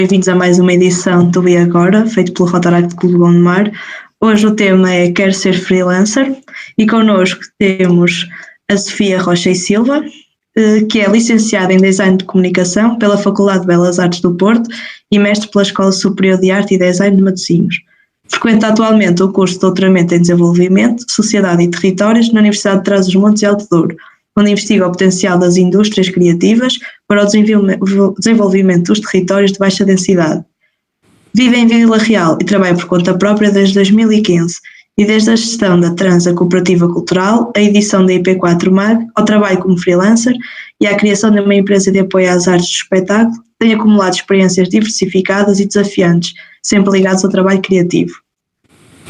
Bem-vindos a mais uma edição do E Agora, feito pelo Rotaract Clube Gondomar. Hoje o tema é Quero Ser Freelancer e connosco temos a Sofia Rocha e Silva, que é licenciada em Design de Comunicação pela Faculdade de Belas Artes do Porto e mestre pela Escola Superior de Arte e Design de Matosinhos. Frequenta atualmente o curso de Doutoramento em Desenvolvimento, Sociedade e Territórios na Universidade de Trás-os-Montes e Alto Douro, onde investiga o potencial das indústrias criativas para o desenvolvimento dos territórios de baixa densidade. Vive em Vila Real e trabalha por conta própria desde 2015 e desde a gestão da Transa Cooperativa Cultural, a edição da IP4 Mag, ao trabalho como freelancer e à criação de uma empresa de apoio às artes do espetáculo, tem acumulado experiências diversificadas e desafiantes, sempre ligadas ao trabalho criativo.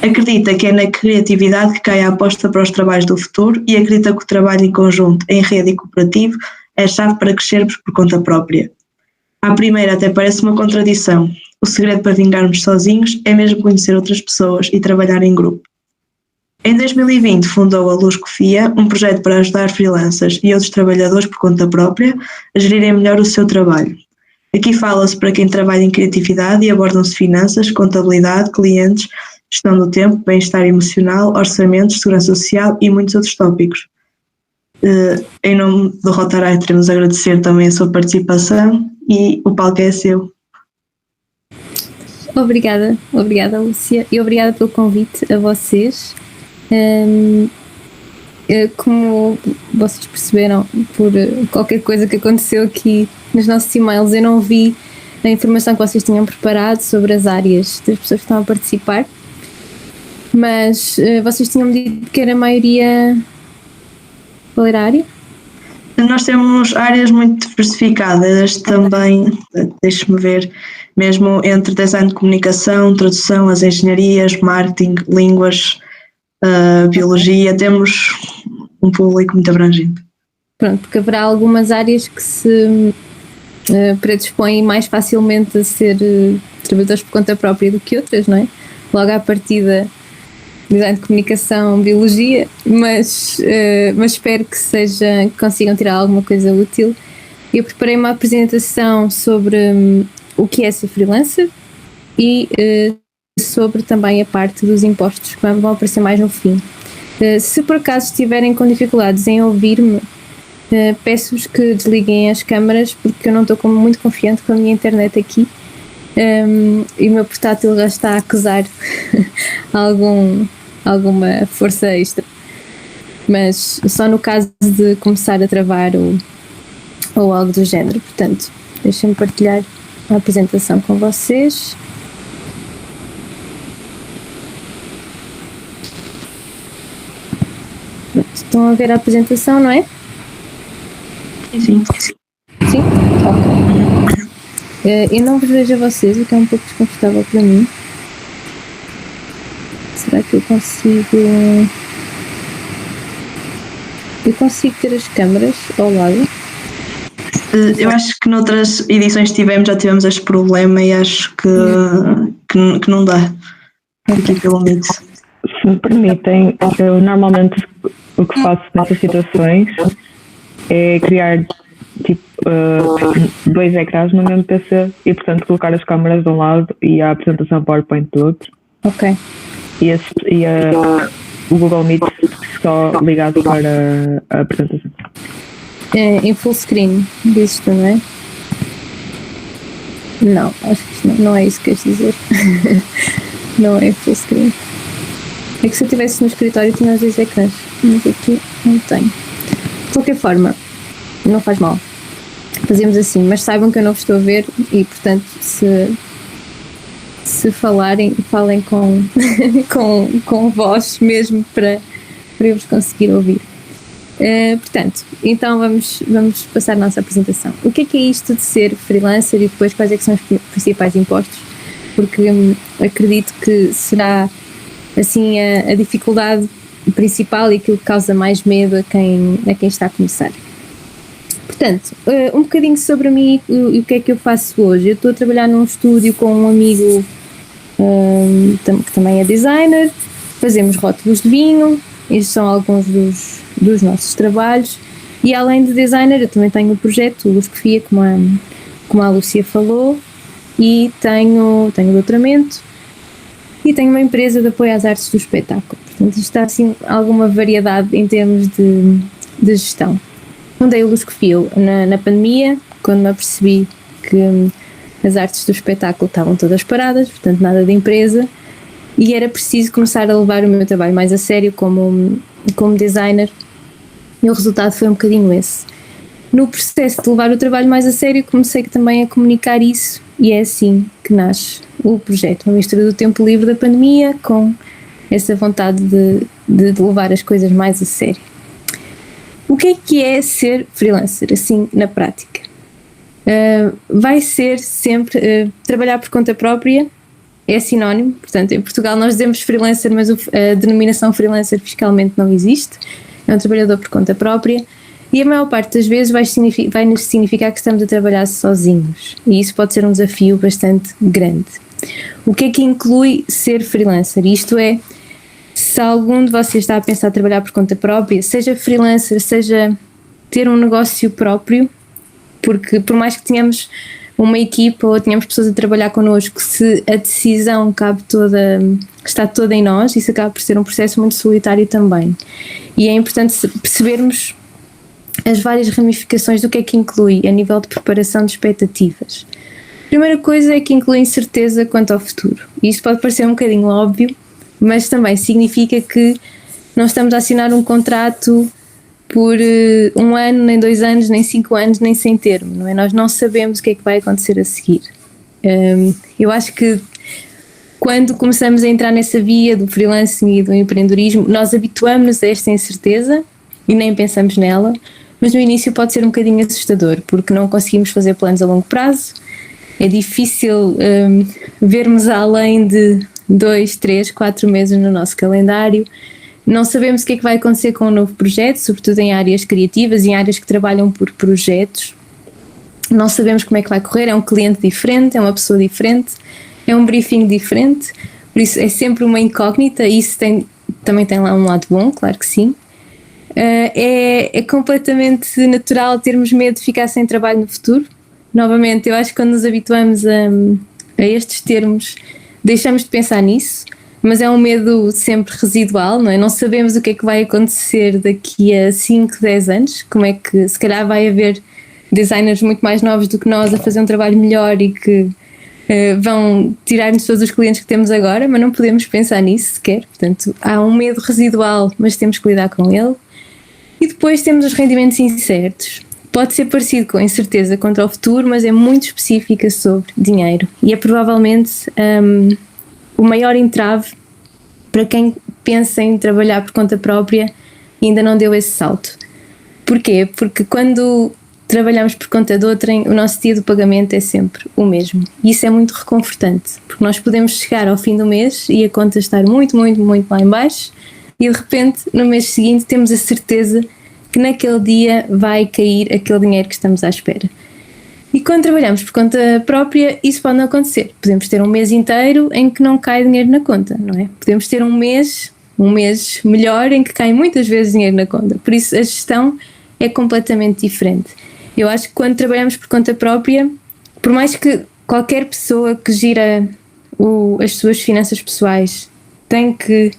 Acredita que é na criatividade que cai a aposta para os trabalhos do futuro e acredita que o trabalho em conjunto, em rede e cooperativo é a chave para crescermos por conta própria. À primeira até parece uma contradição. O segredo para vingarmos sozinhos é mesmo conhecer outras pessoas e trabalhar em grupo. Em 2020 fundou a Luz Cofia, um projeto para ajudar freelancers e outros trabalhadores por conta própria a gerirem melhor o seu trabalho. Aqui fala-se para quem trabalha em criatividade e abordam-se finanças, contabilidade, clientes, gestão do tempo, bem-estar emocional, orçamentos, segurança social e muitos outros tópicos. Em nome do Rotaract, queremos agradecer também a sua participação e o palco é seu. Obrigada Lúcia, e obrigada pelo convite a vocês. Como vocês perceberam, por qualquer coisa que aconteceu aqui nos nossos e-mails, eu não vi a informação que vocês tinham preparado sobre as áreas das pessoas que estão a participar, mas vocês tinham dito que era a maioria. Qual era a área? Nós temos áreas muito diversificadas também, deixe-me ver, mesmo entre design de comunicação, tradução, as engenharias, marketing, línguas, biologia, temos um público muito abrangente. Pronto, porque haverá algumas áreas que se predispõem mais facilmente a ser trabalhadores por conta própria do que outras, não é? Logo à partida, design de comunicação, biologia, mas espero que consigam tirar alguma coisa útil. Eu preparei uma apresentação sobre o que é ser freelancer e sobre também a parte dos impostos que vão aparecer mais no fim. Se por acaso estiverem com dificuldades em ouvir-me, peço-vos que desliguem as câmaras, porque eu não estou muito confiante com a minha internet aqui e o meu portátil já está a acusar alguma força extra, mas só no caso de começar a travar ou algo do género. Portanto, deixem-me partilhar a apresentação com vocês. Estão a ver a apresentação, não é? Sim. Sim? Ok. Eu não vos vejo a vocês, o que é um pouco desconfortável para mim. Será que eu consigo... Eu consigo ter as câmaras ao lado? Eu acho que noutras edições já tivemos este problema e acho que não dá. Aqui pelo Meet. Se me permitem, eu normalmente o que faço nessas situações é criar tipo dois ecrãs no mesmo PC e, portanto, colocar as câmaras de um lado e a apresentação PowerPoint do outro. Ok. O Google Meet só ligado para a apresentação. Em full screen, dizes tu, não é? Não, acho que não é isso que queres dizer. Não é full screen. É que se eu estivesse no escritório tinha os dois ecrãs, mas aqui não tenho. De qualquer forma, não faz mal. Fazemos assim, mas saibam que eu não vos estou a ver e, portanto, se falarem, falem com voz mesmo para eu vos conseguir ouvir. Portanto, então vamos passar a nossa apresentação. O que é isto de ser freelancer e depois quais é que são os principais impostos? Porque acredito que será assim a dificuldade principal e aquilo que causa mais medo a quem está a começar. Portanto, um bocadinho sobre mim e o que é que eu faço hoje. Eu estou a trabalhar num estúdio com um amigo que também é designer, fazemos rótulos de vinho, estes são alguns dos nossos trabalhos, e além de designer eu também tenho um projeto, o Luz Cofia, como a Lúcia falou, e tenho doutoramento e tenho uma empresa de apoio às artes do espetáculo. Portanto, isto está assim alguma variedade em termos de gestão. Fundei o Luscofil na pandemia, quando me apercebi que as artes do espetáculo estavam todas paradas, portanto nada de empresa, e era preciso começar a levar o meu trabalho mais a sério como designer, e o resultado foi um bocadinho esse. No processo de levar o trabalho mais a sério, comecei também a comunicar isso, e é assim que nasce o projeto, uma mistura do tempo livre da pandemia com essa vontade de levar as coisas mais a sério. O que é ser freelancer, assim, na prática? Vai ser sempre trabalhar por conta própria, é sinónimo. Portanto, em Portugal nós dizemos freelancer, mas a denominação freelancer fiscalmente não existe, é um trabalhador por conta própria, e a maior parte das vezes vai nos significar que estamos a trabalhar sozinhos, e isso pode ser um desafio bastante grande. O que é que inclui ser freelancer? Isto é, se algum de vocês está a pensar em trabalhar por conta própria, seja freelancer, seja ter um negócio próprio, porque por mais que tenhamos uma equipa ou tenhamos pessoas a trabalhar connosco, se a decisão está toda em nós, isso acaba por ser um processo muito solitário também. E é importante percebermos as várias ramificações do que é que inclui a nível de preparação de expectativas. A primeira coisa é que inclui incerteza quanto ao futuro. E isso pode parecer um bocadinho óbvio, mas também significa que não estamos a assinar um contrato por 1 ano, nem 2 anos, nem 5 anos, nem sem termo, não é? Nós não sabemos o que é que vai acontecer a seguir. Eu acho que quando começamos a entrar nessa via do freelancing e do empreendedorismo, nós habituamos-nos a esta incerteza e nem pensamos nela, mas no início pode ser um bocadinho assustador, porque não conseguimos fazer planos a longo prazo, é difícil vermos além de 2, 3, 4 meses no nosso calendário. Não sabemos o que é que vai acontecer com o novo projeto, sobretudo em áreas criativas e em áreas que trabalham por projetos. Não sabemos como é que vai correr, é um cliente diferente, é uma pessoa diferente, é um briefing diferente, por isso é sempre uma incógnita, e isso também tem lá um lado bom, claro que sim. É completamente natural termos medo de ficar sem trabalho no futuro. Novamente, eu acho que quando nos habituamos a estes termos, deixamos de pensar nisso, mas é um medo sempre residual, não é? Não sabemos o que é que vai acontecer daqui a 5, 10 anos, como é que se calhar vai haver designers muito mais novos do que nós a fazer um trabalho melhor e que vão tirar-nos todos os clientes que temos agora, mas não podemos pensar nisso sequer. Portanto, há um medo residual, mas temos que lidar com ele. E depois temos os rendimentos incertos. Pode ser parecido com a incerteza contra o futuro, mas é muito específica sobre dinheiro, e é provavelmente o maior entrave para quem pensa em trabalhar por conta própria e ainda não deu esse salto. Porquê? Porque quando trabalhamos por conta de outrem, o nosso dia de pagamento é sempre o mesmo, e isso é muito reconfortante, porque nós podemos chegar ao fim do mês e a conta estar muito, muito, muito lá em baixo, e de repente no mês seguinte temos a certeza que naquele dia vai cair aquele dinheiro que estamos à espera. E quando trabalhamos por conta própria, isso pode não acontecer. Podemos ter um mês inteiro em que não cai dinheiro na conta, não é? Podemos ter um mês melhor em que cai muitas vezes dinheiro na conta. Por isso a gestão é completamente diferente. Eu acho que quando trabalhamos por conta própria, por mais que qualquer pessoa que gira as suas finanças pessoais tem que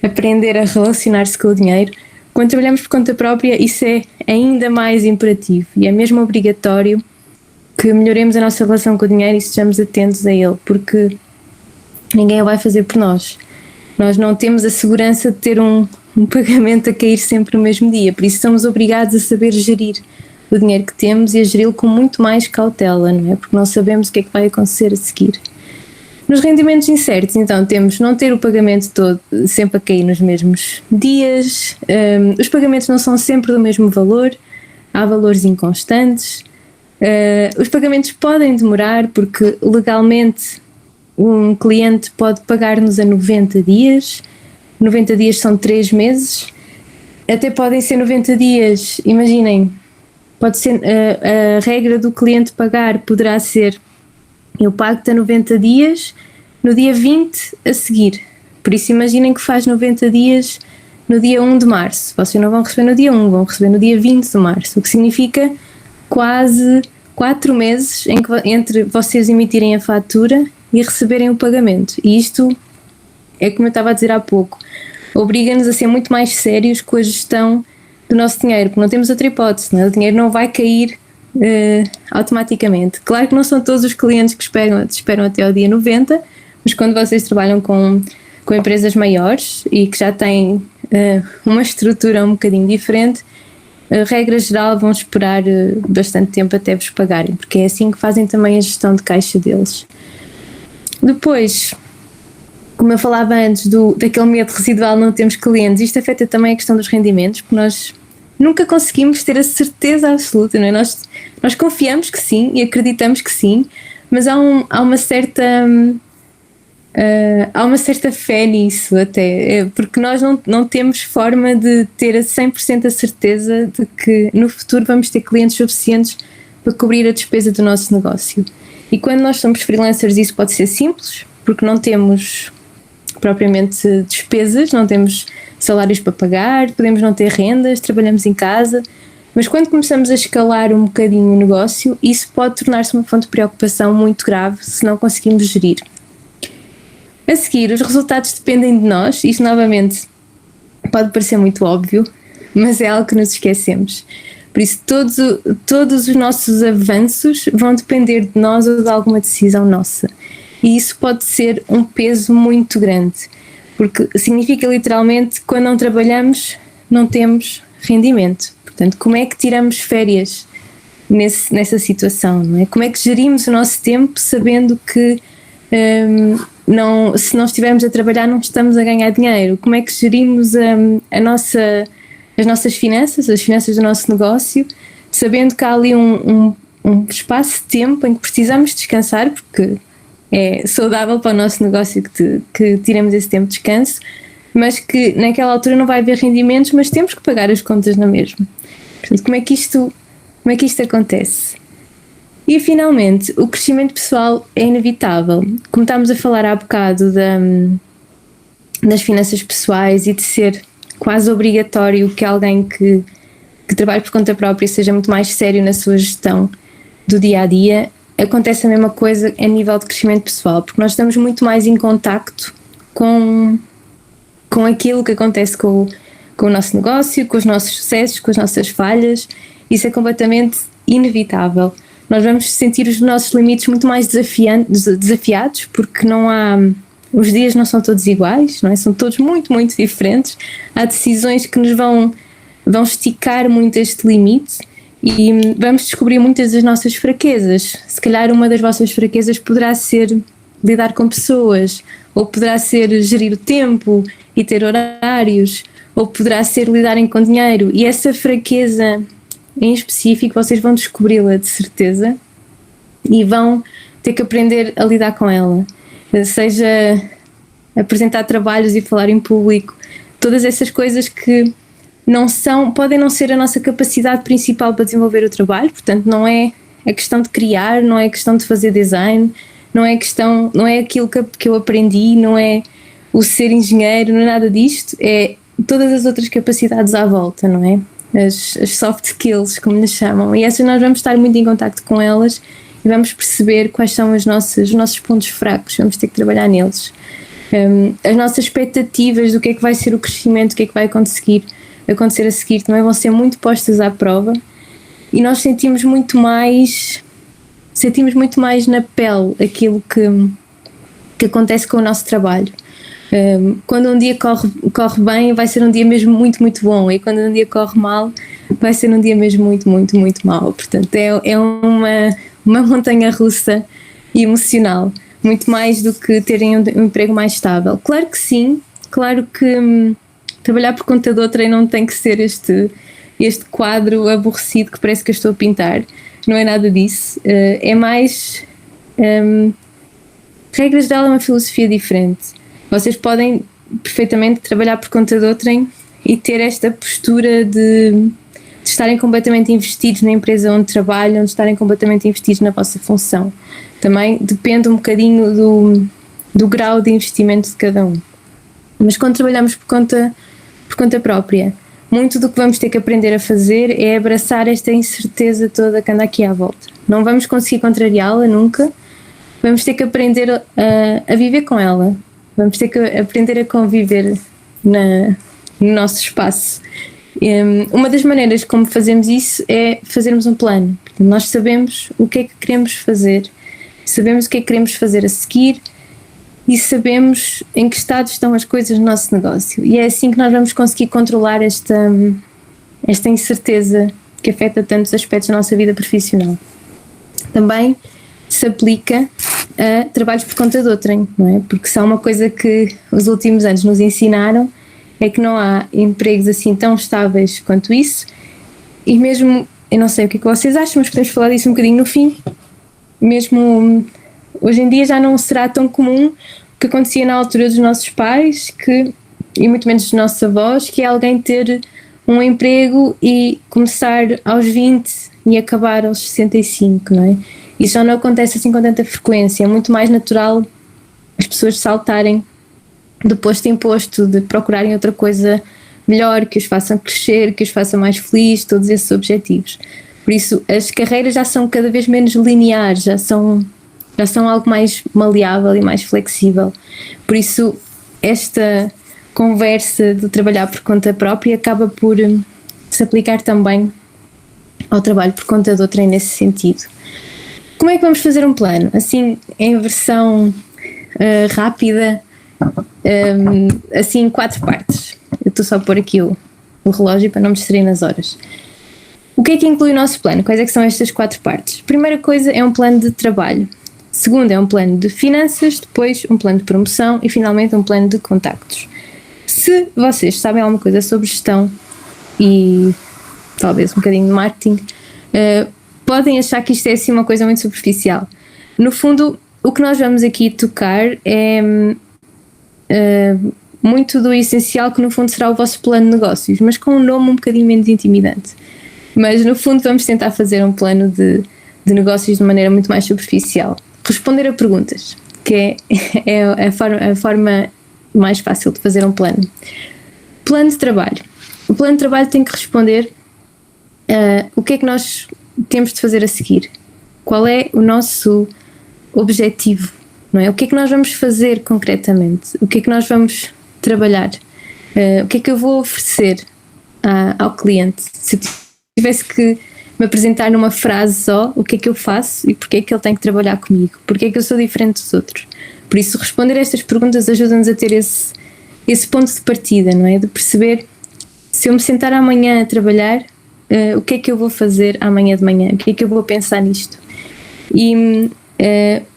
aprender a relacionar-se com o dinheiro, quando trabalhamos por conta própria isso é ainda mais imperativo, e é mesmo obrigatório que melhoremos a nossa relação com o dinheiro e estejamos atentos a ele, porque ninguém o vai fazer por nós. Nós não temos a segurança de ter um pagamento a cair sempre no mesmo dia, por isso somos obrigados a saber gerir o dinheiro que temos e a geri-lo com muito mais cautela, não é? Porque não sabemos o que é que vai acontecer a seguir. Nos rendimentos incertos, então, temos não ter o pagamento todo sempre a cair nos mesmos dias, os pagamentos não são sempre do mesmo valor, há valores inconstantes, os pagamentos podem demorar porque legalmente um cliente pode pagar-nos a 90 dias, 90 dias são 3 meses, até podem ser 90 dias, imaginem, pode ser, a regra do cliente pagar poderá ser: eu pago-te a 90 dias no dia 20 a seguir. Por isso imaginem que faz 90 dias no dia 1 de março. Vocês não vão receber no dia 1, vão receber no dia 20 de março. O que significa quase 4 meses entre vocês emitirem a fatura e receberem o pagamento. E isto é como eu estava a dizer há pouco, obriga-nos a ser muito mais sérios com a gestão do nosso dinheiro, porque não temos outra hipótese, não é? O dinheiro não vai cair automaticamente. Claro que não são todos os clientes que esperam até ao dia 90, mas quando vocês trabalham com empresas maiores e que já têm uma estrutura um bocadinho diferente, a regra geral vão esperar bastante tempo até vos pagarem, porque é assim que fazem também a gestão de caixa deles. Depois, como eu falava antes daquele medo residual, não temos clientes, isto afeta também a questão dos rendimentos, porque nós nunca conseguimos ter a certeza absoluta, não é? Nós confiamos que sim e acreditamos que sim, mas há uma certa fé nisso até, porque nós não temos forma de ter a 100% a certeza de que no futuro vamos ter clientes suficientes para cobrir a despesa do nosso negócio. E quando nós somos freelancers isso pode ser simples, porque não temos propriamente despesas, não temos salários para pagar, podemos não ter rendas, trabalhamos em casa, mas quando começamos a escalar um bocadinho o negócio, isso pode tornar-se uma fonte de preocupação muito grave se não conseguimos gerir. A seguir, os resultados dependem de nós, isto novamente pode parecer muito óbvio, mas é algo que nos esquecemos. Por isso, todos os nossos avanços vão depender de nós ou de alguma decisão nossa. E isso pode ser um peso muito grande, porque significa literalmente que quando não trabalhamos, não temos rendimento. Portanto, como é que tiramos férias nessa situação, não é? Como é que gerimos o nosso tempo sabendo que se não estivermos a trabalhar não estamos a ganhar dinheiro? Como é que gerimos as nossas finanças, as finanças do nosso negócio, sabendo que há ali um espaço de tempo em que precisamos descansar, porque é saudável para o nosso negócio que tiremos esse tempo de descanso, mas que naquela altura não vai haver rendimentos, mas temos que pagar as contas na mesma. Portanto, como é que isto acontece? E finalmente, o crescimento pessoal é inevitável. Como estávamos a falar há bocado das finanças pessoais e de ser quase obrigatório que alguém que trabalhe por conta própria seja muito mais sério na sua gestão do dia a dia, acontece a mesma coisa a nível de crescimento pessoal, porque nós estamos muito mais em contacto com aquilo que acontece com o nosso negócio, com os nossos sucessos, com as nossas falhas. Isso é completamente inevitável. Nós vamos sentir os nossos limites muito mais desafiados, porque os dias não são todos iguais, não é? São todos muito, muito diferentes. Há decisões que nos vão esticar muito este limite e vamos descobrir muitas das nossas fraquezas. Se calhar uma das vossas fraquezas poderá ser lidar com pessoas, ou poderá ser gerir o tempo e ter horários, ou poderá ser lidarem com dinheiro. E essa fraqueza em específico vocês vão descobri-la de certeza e vão ter que aprender a lidar com ela, seja apresentar trabalhos e falar em público, todas essas coisas que podem não ser a nossa capacidade principal para desenvolver o trabalho. Portanto, não é a questão de criar, não é a questão de fazer design, não é aquilo que eu aprendi, não é o ser engenheiro, não é nada disto, é todas as outras capacidades à volta, não é? As soft skills, como lhes chamam, e essas nós vamos estar muito em contacto com elas e vamos perceber quais são os nossos pontos fracos, vamos ter que trabalhar neles. As nossas expectativas do que é que vai ser o crescimento, o que é que vai acontecer a seguir, também vão ser muito postas à prova, e nós sentimos muito mais na pele aquilo que acontece com o nosso trabalho. Quando um dia corre bem, vai ser um dia mesmo muito, muito bom, e quando um dia corre mal, vai ser um dia mesmo muito, muito, muito mau. Portanto, é uma montanha russa emocional, muito mais do que terem um emprego mais estável. Claro que sim, claro que trabalhar por conta de outra não tem que ser este quadro aborrecido que parece que eu estou a pintar, não é nada disso, é mais, regra geral, é uma filosofia diferente. Vocês podem perfeitamente trabalhar por conta de outrem e ter esta postura de estarem completamente investidos na empresa onde trabalham, de estarem completamente investidos na vossa função. Também depende um bocadinho do grau de investimento de cada um. Mas quando trabalhamos por conta própria, muito do que vamos ter que aprender a fazer é abraçar esta incerteza toda que anda aqui à volta. Não vamos conseguir contrariá-la nunca, vamos ter que aprender a viver com ela, vamos ter que aprender a conviver no nosso espaço. Uma das maneiras como fazemos isso é fazermos um plano. Nós sabemos o que é que queremos fazer, sabemos o que é que queremos fazer a seguir e sabemos em que estado estão as coisas no nosso negócio. E é assim que nós vamos conseguir controlar esta incerteza que afeta tantos aspectos da nossa vida profissional. Também se aplica a trabalhos por conta de outrem, não é? Porque se há uma coisa que os últimos anos nos ensinaram é que não há empregos assim tão estáveis quanto isso, e mesmo, eu não sei o que é que vocês acham, mas podemos falar disso um bocadinho no fim, mesmo hoje em dia já não será tão comum o que acontecia na altura dos nossos pais, e muito menos dos nossos avós, que é alguém ter um emprego e começar aos 20 e acabar aos 65, não é? Isso já não acontece assim com tanta frequência, é muito mais natural as pessoas saltarem do posto em posto, de procurarem outra coisa melhor, que os façam crescer, que os faça mais felizes, todos esses objetivos. Por isso, as carreiras já são cada vez menos lineares, já são algo mais maleável e mais flexível. Por isso, esta conversa de trabalhar por conta própria acaba por se aplicar também ao trabalho por conta de outrem nesse sentido. Como é que vamos fazer um plano? Assim, em versão rápida, assim, 4 partes. Eu estou só a pôr aqui o relógio para não me distrair nas horas. O que é que inclui o nosso plano? Quais é que são estas 4 partes? Primeira coisa é um plano de trabalho. Segunda é um plano de finanças, depois um plano de promoção e finalmente um plano de contactos. Se vocês sabem alguma coisa sobre gestão e talvez um bocadinho de marketing, podem achar que isto é assim uma coisa muito superficial. No fundo, o que nós vamos aqui tocar é muito do essencial, que no fundo será o vosso plano de negócios, mas com um nome um bocadinho menos intimidante. Mas no fundo vamos tentar fazer um plano de negócios de maneira muito mais superficial. Responder a perguntas, que é a forma mais fácil de fazer um plano. Plano de trabalho. O plano de trabalho tem que responder o que é que nós temos de fazer a seguir. Qual é o nosso objetivo, não é? O que é que nós vamos fazer concretamente? O que é que nós vamos trabalhar? O que é que eu vou oferecer ao cliente? Se eu tivesse que me apresentar numa frase só, o que é que eu faço e porque é que ele tem que trabalhar comigo? Porque é que eu sou diferente dos outros? Por isso, responder a estas perguntas ajuda-nos a ter esse ponto de partida, não é? De perceber, se eu me sentar amanhã a trabalhar, o que é que eu vou fazer amanhã de manhã? O que é que eu vou pensar nisto? E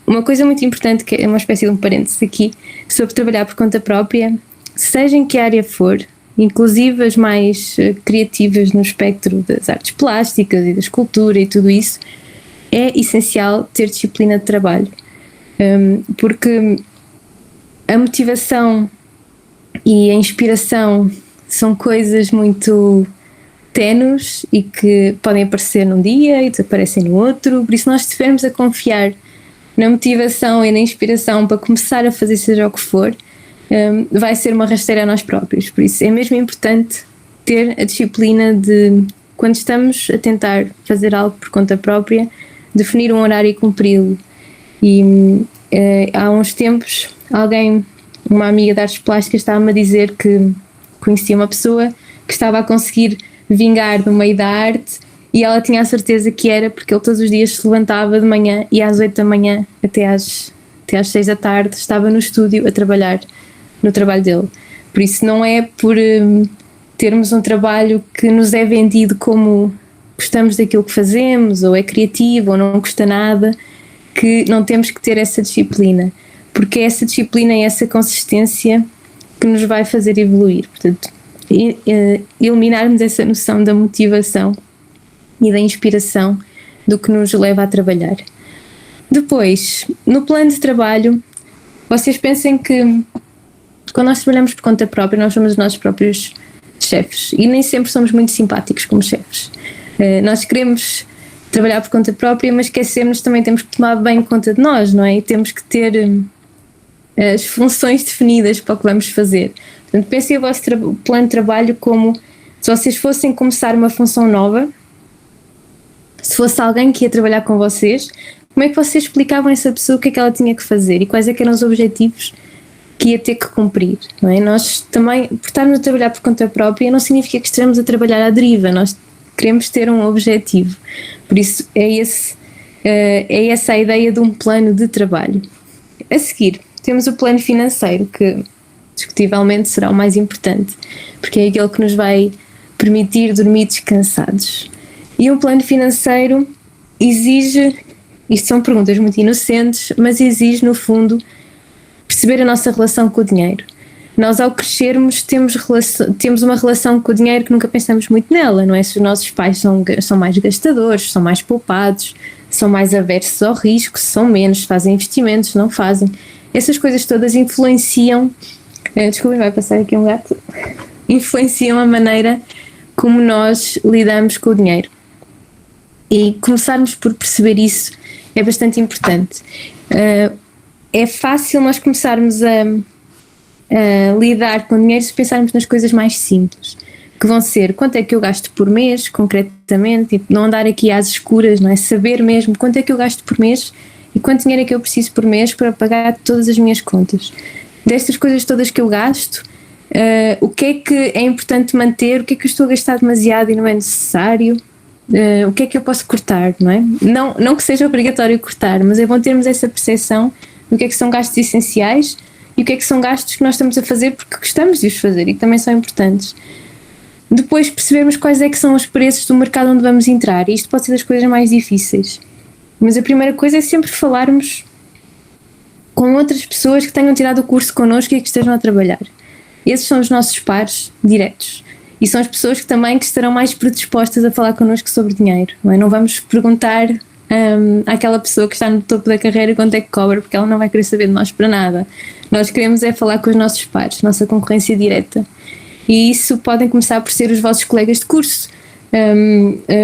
uma coisa muito importante, que é uma espécie de um parênteses aqui, sobre trabalhar por conta própria, seja em que área for, inclusive as mais criativas no espectro das artes plásticas e da escultura e tudo isso, é essencial ter disciplina de trabalho, porque a motivação e a inspiração são coisas muito tenues e que podem aparecer num dia e desaparecem no outro. Por isso, nós estivermos a confiar na motivação e na inspiração para começar a fazer seja o que for, vai ser uma rasteira a nós próprios. Por isso é mesmo importante ter a disciplina de, quando estamos a tentar fazer algo por conta própria, definir um horário e cumpri-lo. E há uns tempos uma amiga de artes plásticas, estava-me a dizer que conhecia uma pessoa que estava a conseguir vingar no meio da arte, e ela tinha a certeza que era porque ele todos os dias se levantava de manhã e às 8 da manhã até às 6 da tarde estava no estúdio a trabalhar no trabalho dele. Por isso não é por termos um trabalho que nos é vendido como gostamos daquilo que fazemos, ou é criativo, ou não custa nada, que não temos que ter essa disciplina, porque é essa disciplina e essa consistência que nos vai fazer evoluir. Portanto, eliminarmos essa noção da motivação e da inspiração do que nos leva a trabalhar. Depois, no plano de trabalho, vocês pensem que quando nós trabalhamos por conta própria, nós somos os nossos próprios chefes, e nem sempre somos muito simpáticos como chefes. Nós queremos trabalhar por conta própria, mas esquecemos, também temos que tomar bem conta de nós, não é? E temos que ter as funções definidas para o que vamos fazer. Portanto, pensem o vosso plano de trabalho como Se vocês fossem começar uma função nova, se fosse alguém que ia trabalhar com vocês, como é que vocês explicavam a essa pessoa o que é que ela tinha que fazer e quais é que eram os objetivos que ia ter que cumprir, não é? Nós também, por estarmos a trabalhar por conta própria, não significa que estejamos a trabalhar à deriva, nós queremos ter um objetivo, por isso é essa a ideia de um plano de trabalho. A seguir, temos o plano financeiro, que discutivelmente será o mais importante, porque é aquele que nos vai permitir dormir descansados. E um plano financeiro exige, isto são perguntas muito inocentes, mas exige no fundo perceber a nossa relação com o dinheiro. Nós ao crescermos temos uma relação com o dinheiro que nunca pensamos muito nela, não é? Se os nossos pais são mais gastadores, são mais poupados, são mais aversos ao risco, se são menos, fazem investimentos, não fazem. Essas coisas todas influenciam, desculpem, vai passar aqui um gato, influenciam a maneira como nós lidamos com o dinheiro. E começarmos por perceber isso é bastante importante. É fácil nós começarmos a lidar com dinheiro se pensarmos nas coisas mais simples, que vão ser quanto é que eu gasto por mês, concretamente, tipo, não andar aqui às escuras, não é? Saber mesmo quanto é que eu gasto por mês e quanto dinheiro é que eu preciso por mês para pagar todas as minhas contas. Destas coisas todas que eu gasto, o que é que é importante manter, o que é que eu estou a gastar demasiado e não é necessário, o que é que eu posso cortar, não é? Não que seja obrigatório cortar, mas é bom termos essa percepção do que é que são gastos essenciais e o que é que são gastos que nós estamos a fazer porque gostamos de os fazer e que também são importantes. Depois percebermos quais é que são os preços do mercado onde vamos entrar, e isto pode ser das coisas mais difíceis. Mas a primeira coisa é sempre falarmos com outras pessoas que tenham tirado o curso connosco e que estejam a trabalhar. Esses são os nossos pares diretos. E são as pessoas que também estarão mais predispostas a falar connosco sobre dinheiro. Não é? Não vamos perguntar àquela pessoa que está no topo da carreira quanto é que cobra, porque ela não vai querer saber de nós para nada. Nós queremos é falar com os nossos pares, nossa concorrência direta. E isso podem começar por ser os vossos colegas de curso,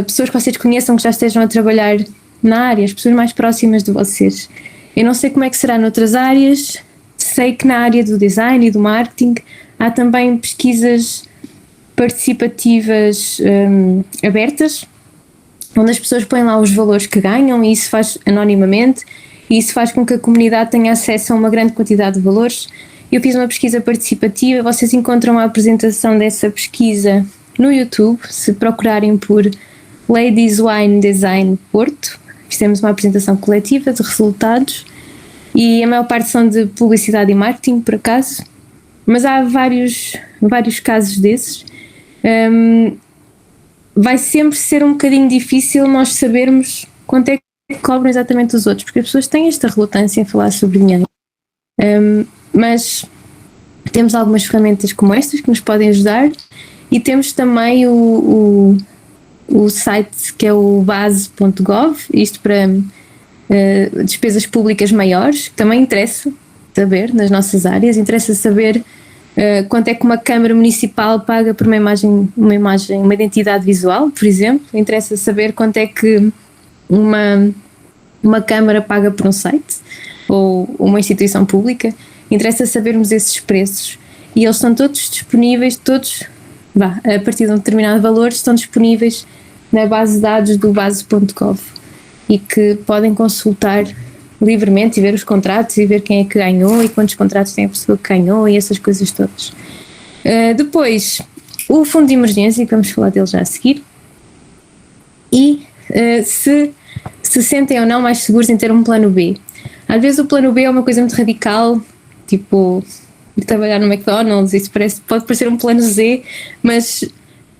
pessoas que vocês conheçam que já estejam a trabalhar na área, as pessoas mais próximas de vocês. Eu não sei como é que será noutras áreas, sei que na área do design e do marketing há também pesquisas participativas abertas, onde as pessoas põem lá os valores que ganham e isso faz anonimamente, e isso faz com que a comunidade tenha acesso a uma grande quantidade de valores. Eu fiz uma pesquisa participativa, vocês encontram a apresentação dessa pesquisa no YouTube, se procurarem por Ladies Wine Design Porto. Fizemos uma apresentação coletiva de resultados e a maior parte são de publicidade e marketing, por acaso, mas há vários casos desses. Vai sempre ser um bocadinho difícil nós sabermos quanto é que cobram exatamente os outros, porque as pessoas têm esta relutância em falar sobre dinheiro. Mas temos algumas ferramentas como estas que nos podem ajudar, e temos também o site que é o base.gov, isto para despesas públicas maiores, que também interessa saber nas nossas áreas, interessa saber quanto é que uma Câmara Municipal paga por uma identidade visual, por exemplo. Interessa saber quanto é que uma Câmara paga por um site ou uma instituição pública. Interessa sabermos esses preços, e eles estão todos disponíveis, a partir de um determinado valor, estão disponíveis na base de dados do base.gov, e que podem consultar livremente e ver os contratos e ver quem é que ganhou e quantos contratos tem a pessoa que ganhou e essas coisas todas. Depois, o fundo de emergência, que vamos falar dele já a seguir, e se sentem ou não mais seguros em ter um plano B. Às vezes o plano B é uma coisa muito radical, tipo trabalhar no McDonald's, isso pode parecer um plano Z, mas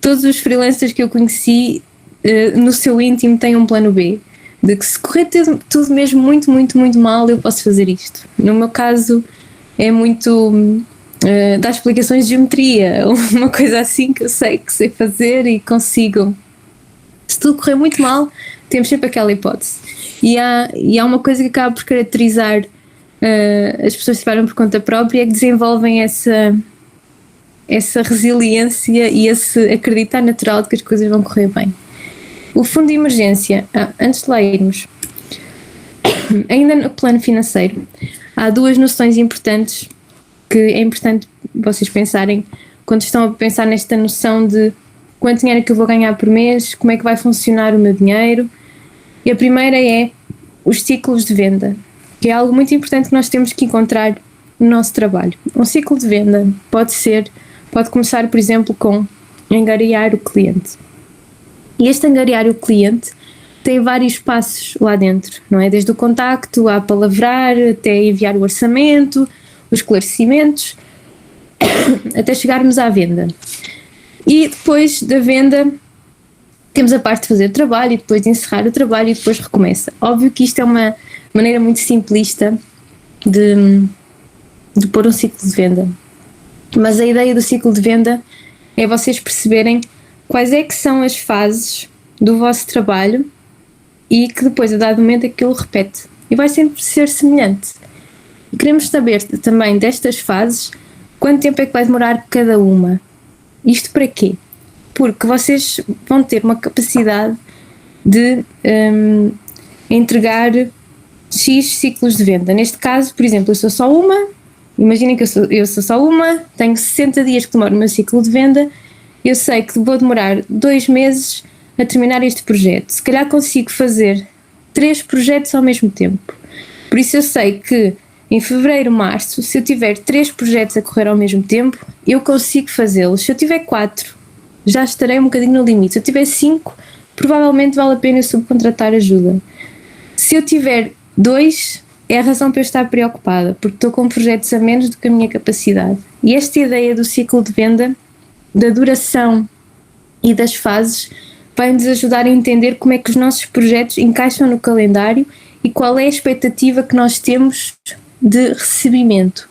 todos os freelancers que eu conheci no seu íntimo têm um plano B, de que se correr tudo mesmo muito, muito, muito mal, eu posso fazer isto. No meu caso é muito dar explicações de geometria, uma coisa assim que eu sei fazer e consigo. Se tudo correr muito mal, temos sempre aquela hipótese. E há uma coisa que acaba por caracterizar as pessoas que trabalham por conta própria, é que desenvolvem essa resiliência e esse acreditar natural de que as coisas vão correr bem. O fundo de emergência, antes de lá irmos, ainda no plano financeiro, há duas noções importantes que é importante vocês pensarem quando estão a pensar nesta noção de quanto dinheiro é que eu vou ganhar por mês, como é que vai funcionar o meu dinheiro. E a primeira é os ciclos de venda, que é algo muito importante que nós temos que encontrar no nosso trabalho. Um ciclo de venda pode começar, por exemplo, com angariar o cliente. E este angariar o cliente tem vários passos lá dentro, não é? Desde o contacto, a palavrar, até enviar o orçamento, os esclarecimentos, até chegarmos à venda. E depois da venda temos a parte de fazer o trabalho e depois de encerrar o trabalho e depois recomeça. Óbvio que isto é uma maneira muito simplista de pôr um ciclo de venda. Mas a ideia do ciclo de venda é vocês perceberem quais é que são as fases do vosso trabalho e que depois, a dado momento, aquilo repete. E vai sempre ser semelhante. E queremos saber também destas fases quanto tempo é que vai demorar cada uma. Isto para quê? Porque vocês vão ter uma capacidade de entregar X ciclos de venda. Neste caso, por exemplo, eu sou só uma. Imaginem que eu sou só uma, tenho 60 dias que demora o meu ciclo de venda, eu sei que vou demorar 2 meses a terminar este projeto. Se calhar consigo fazer 3 projetos ao mesmo tempo. Por isso eu sei que em fevereiro, março, se eu tiver 3 projetos a correr ao mesmo tempo, eu consigo fazê-los. Se eu tiver 4, já estarei um bocadinho no limite. Se eu tiver 5, provavelmente vale a pena eu subcontratar ajuda. Se eu tiver 2, é a razão para eu estar preocupada, porque estou com projetos a menos do que a minha capacidade. E esta ideia do ciclo de venda, da duração e das fases, vai-nos ajudar a entender como é que os nossos projetos encaixam no calendário e qual é a expectativa que nós temos de recebimento.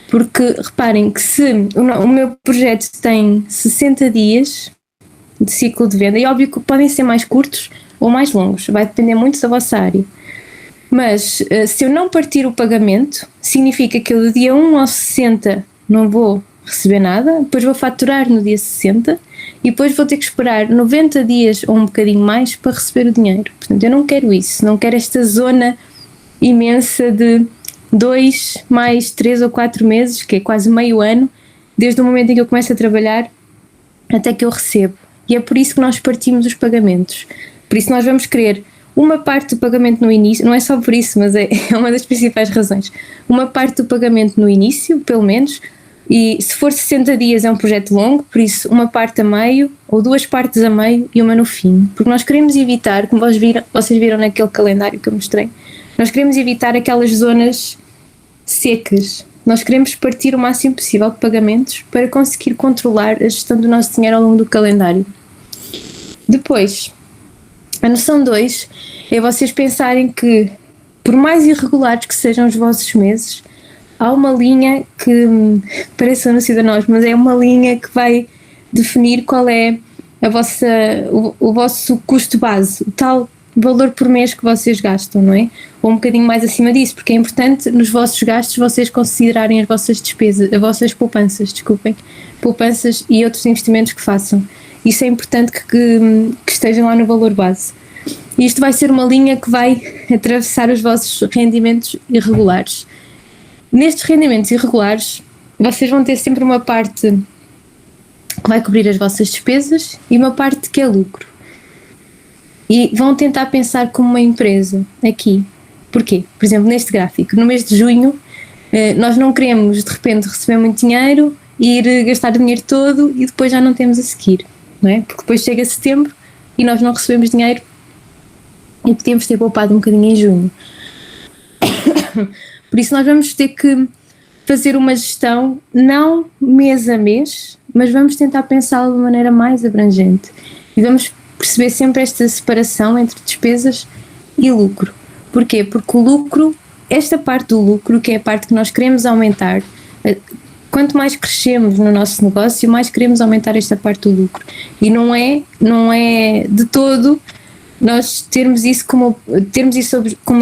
Porque reparem que se o meu projeto tem 60 dias de ciclo de venda, e óbvio que podem ser mais curtos ou mais longos, vai depender muito da vossa área. Mas se eu não partir o pagamento, significa que eu do dia 1 ao 60 não vou receber nada, depois vou faturar no dia 60 e depois vou ter que esperar 90 dias ou um bocadinho mais para receber o dinheiro. Portanto, eu não quero isso, não quero esta zona imensa de 2 mais 3 ou 4 meses, que é quase meio ano, desde o momento em que eu começo a trabalhar até que eu recebo. E é por isso que nós partimos os pagamentos. Por isso nós vamos querer uma parte do pagamento no início, não é só por isso, mas é uma das principais razões. Uma parte do pagamento no início, pelo menos, e se for 60 dias é um projeto longo, por isso uma parte a meio, ou 2 partes a meio e uma no fim. Porque nós queremos evitar, como vocês viram naquele calendário que eu mostrei, nós queremos evitar aquelas zonas secas. Nós queremos partir o máximo possível de pagamentos para conseguir controlar a gestão do nosso dinheiro ao longo do calendário. Depois, a noção 2 é vocês pensarem que, por mais irregulares que sejam os vossos meses, há uma linha que parece um anúncio da nós, mas é uma linha que vai definir qual é o vosso custo base, o tal valor por mês que vocês gastam, não é? Ou um bocadinho mais acima disso, porque é importante nos vossos gastos vocês considerarem as vossas despesas, as vossas poupanças e outros investimentos que façam. Isso é importante que estejam lá no valor base. E isto vai ser uma linha que vai atravessar os vossos rendimentos irregulares. Nestes rendimentos irregulares, vocês vão ter sempre uma parte que vai cobrir as vossas despesas e uma parte que é lucro. E vão tentar pensar como uma empresa aqui. Porquê? Por exemplo, neste gráfico, no mês de junho, nós não queremos de repente receber muito dinheiro, ir gastar o dinheiro todo e depois já não temos a seguir, não é? Porque depois chega setembro e nós não recebemos dinheiro e podíamos ter poupado um bocadinho em junho. Por isso nós vamos ter que fazer uma gestão, não mês a mês, mas vamos tentar pensá-lo de maneira mais abrangente. E vamos perceber sempre esta separação entre despesas e lucro. Porquê? Porque o lucro, esta parte do lucro, que é a parte que nós queremos aumentar, quanto mais crescemos no nosso negócio, mais queremos aumentar esta parte do lucro. E não é de todo, nós termos isso como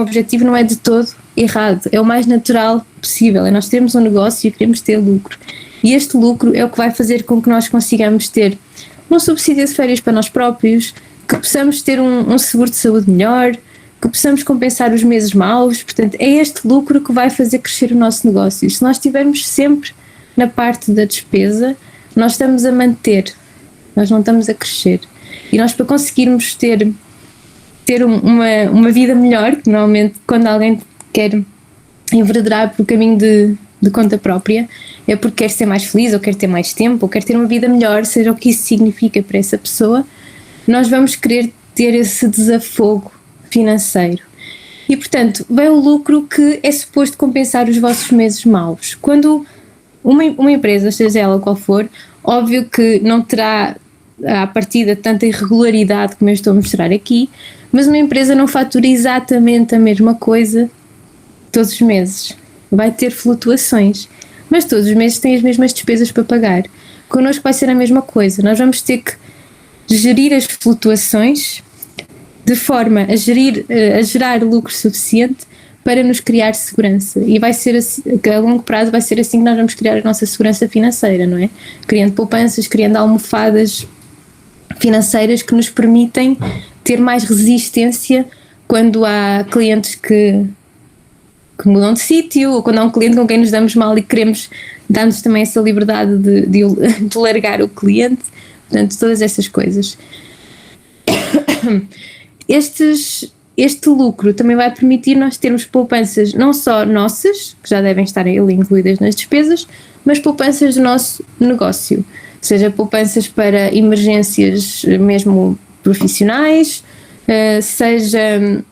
objetivo não é de todo errado, é o mais natural possível, é nós termos um negócio e queremos ter lucro. E este lucro é o que vai fazer com que nós consigamos ter um subsídio de férias para nós próprios, que possamos ter um seguro de saúde melhor, que possamos compensar os meses maus. Portanto, é este lucro que vai fazer crescer o nosso negócio. Se nós estivermos sempre na parte da despesa, nós estamos a manter nós não estamos a crescer. E nós, para conseguirmos ter uma vida melhor, que normalmente quando alguém quer enveredar por caminho de conta própria, é porque quer ser mais feliz, ou quer ter mais tempo, ou quer ter uma vida melhor, seja o que isso significa para essa pessoa, nós vamos querer ter esse desafogo financeiro. E, portanto, vem o lucro que é suposto compensar os vossos meses maus. Quando uma empresa, seja ela qual for, óbvio que não terá à partida tanta irregularidade como eu estou a mostrar aqui, mas uma empresa não fatura exatamente a mesma coisa todos os meses. Vai ter flutuações, mas todos os meses têm as mesmas despesas para pagar. Connosco vai ser a mesma coisa. Nós vamos ter que gerir as flutuações de forma a gerar lucro suficiente para nos criar segurança. E vai ser assim, a longo prazo vai ser assim que nós vamos criar a nossa segurança financeira, não é? Criando poupanças, criando almofadas financeiras que nos permitem ter mais resistência quando há clientes que mudam de sítio, ou quando há um cliente com quem nos damos mal e queremos dar-nos também essa liberdade de largar o cliente. Portanto, todas essas coisas. Este lucro também vai permitir nós termos poupanças não só nossas, que já devem estar ali incluídas nas despesas, mas poupanças do nosso negócio, seja poupanças para emergências mesmo profissionais, seja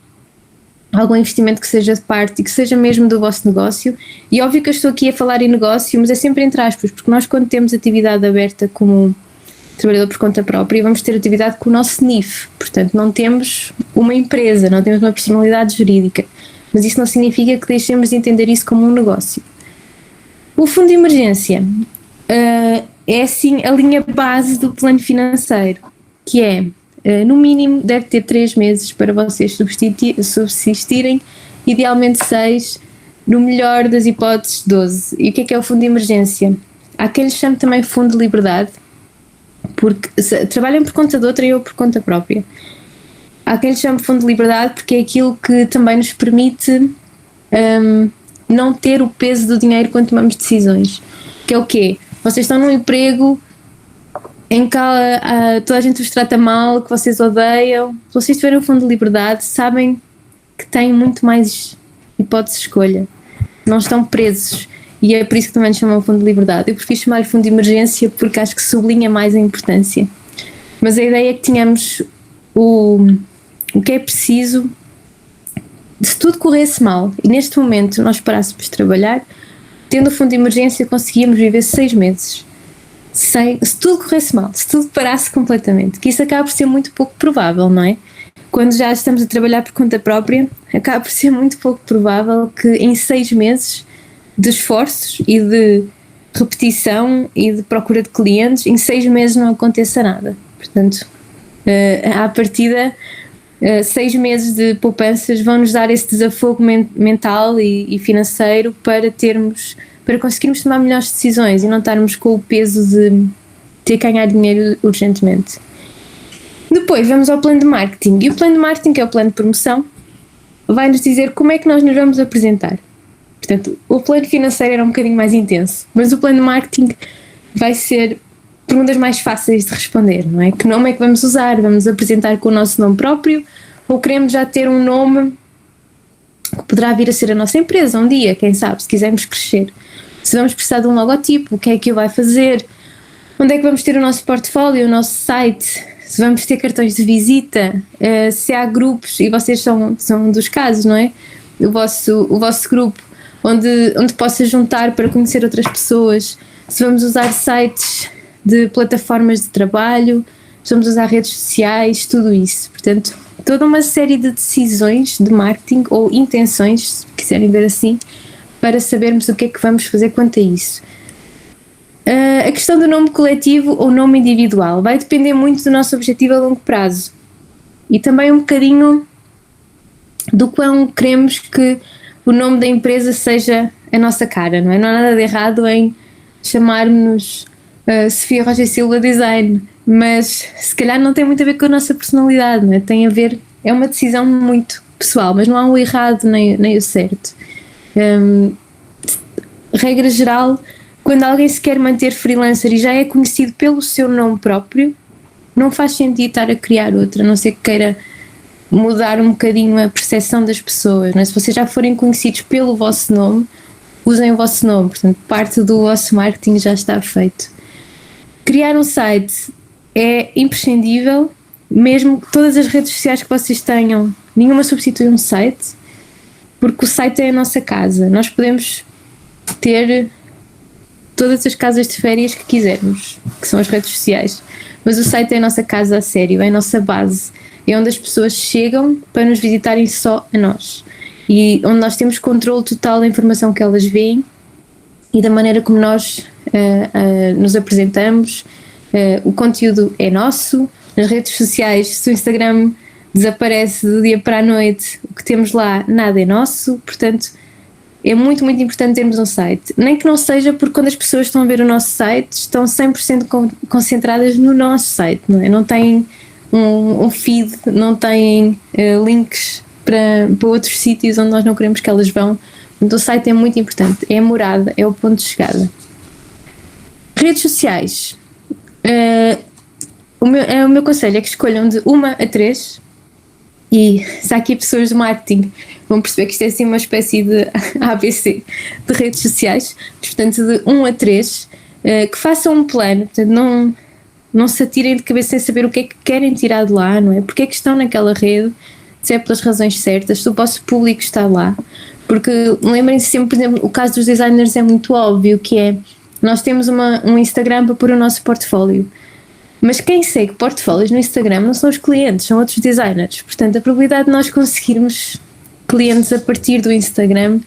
algum investimento que seja de parte e que seja mesmo do vosso negócio. E óbvio que eu estou aqui a falar em negócio, mas é sempre entre aspas, porque nós quando temos atividade aberta como trabalhador por conta própria, vamos ter atividade com o nosso NIF, portanto não temos uma empresa, não temos uma personalidade jurídica, mas isso não significa que deixemos de entender isso como um negócio. O fundo de emergência é assim a linha base do plano financeiro, que é, no mínimo deve ter 3 meses para vocês subsistirem, idealmente 6, no melhor das hipóteses 12. E o que é o fundo de emergência? Há quem lhe chame também fundo de liberdade, porque trabalham por conta de outra e eu por conta própria. Há quem lhe chame fundo de liberdade porque é aquilo que também nos permite não ter o peso do dinheiro quando tomamos decisões. Que é o quê? Vocês estão num emprego em que toda a gente vos trata mal, que vocês odeiam. Se vocês tiverem o fundo de liberdade, sabem que têm muito mais hipóteses de escolha. Não estão presos. E é por isso que também lhe chamam fundo de liberdade. Eu prefiro chamar fundo de emergência porque acho que sublinha mais a importância. Mas a ideia é que tenhamos o que é preciso se tudo corresse mal e neste momento nós parássemos de trabalhar, tendo o fundo de emergência conseguíamos viver 6 meses. Se tudo corresse mal, se tudo parasse completamente, que isso acaba por ser muito pouco provável, não é? Quando já estamos a trabalhar por conta própria, acaba por ser muito pouco provável que em 6 meses de esforços e de repetição e de procura de clientes, em 6 meses não aconteça nada. Portanto, à partida, 6 meses de poupanças vão nos dar esse desafogo mental e financeiro para conseguirmos tomar melhores decisões e não estarmos com o peso de ter que ganhar dinheiro urgentemente. Depois vamos ao plano de marketing, e o plano de marketing, que é o plano de promoção, vai nos dizer como é que nós nos vamos apresentar. Portanto, o plano financeiro era um bocadinho mais intenso, mas o plano de marketing vai ser perguntas mais fáceis de responder, não é? Que nome é que vamos usar? Vamos apresentar com o nosso nome próprio ou queremos já ter um nome que poderá vir a ser a nossa empresa um dia, quem sabe, se quisermos crescer. Se vamos precisar de um logotipo, o que é que vai fazer? Onde é que vamos ter o nosso portfólio, o nosso site? Se vamos ter cartões de visita? Se há grupos, e vocês são um dos casos, não é? O vosso grupo, onde possa juntar para conhecer outras pessoas. Se vamos usar sites de plataformas de trabalho, se vamos usar redes sociais, tudo isso. Portanto, toda uma série de decisões de marketing ou intenções, se quiserem ver assim, para sabermos o que é que vamos fazer quanto a isso. A questão do nome coletivo ou nome individual vai depender muito do nosso objetivo a longo prazo e também um bocadinho do quão queremos que o nome da empresa seja a nossa cara, não é? Não há nada de errado em chamarmos Sofia Rocha Silva Design, mas se calhar não tem muito a ver com a nossa personalidade, não é? Tem a ver, é uma decisão muito pessoal, mas não há o errado nem o certo. Regra geral, quando alguém se quer manter freelancer e já é conhecido pelo seu nome próprio, não faz sentido estar a criar outra, a não ser que queira mudar um bocadinho a percepção das pessoas, não é? Se vocês já forem conhecidos pelo vosso nome, usem o vosso nome, portanto parte do vosso marketing já está feito. Criar um site é imprescindível, mesmo que todas as redes sociais que vocês tenham, nenhuma substitui um site, porque o site é a nossa casa. Nós podemos ter todas as casas de férias que quisermos, que são as redes sociais, mas o site é a nossa casa a sério, é a nossa base, é onde as pessoas chegam para nos visitarem só a nós e onde nós temos controle total da informação que elas veem e da maneira como nós nos apresentamos. O conteúdo é nosso. Nas redes sociais, se o Instagram desaparece do dia para a noite, o que temos lá nada é nosso, portanto é muito, muito importante termos um site, nem que não seja porque quando as pessoas estão a ver o nosso site estão 100% concentradas no nosso site, não é? Não têm um feed, não têm links para outros sítios onde nós não queremos que elas vão. Então o site é muito importante, é a morada, é o ponto de chegada. Redes sociais, o meu conselho é que escolham de 1 a 3, e se há aqui pessoas de marketing vão perceber que isto é assim uma espécie de ABC de redes sociais, portanto de 1 a 3, que façam um plano, portanto não se atirem de cabeça sem saber o que é que querem tirar de lá, não é? Porque é que estão naquela rede, se é pelas razões certas, se o vosso público está lá, porque lembrem-se sempre, por exemplo, o caso dos designers é muito óbvio, que é, nós temos um Instagram para pôr o nosso portfólio, mas quem segue portfólios no Instagram não são os clientes, são outros designers, portanto a probabilidade de nós conseguirmos clientes a partir do Instagram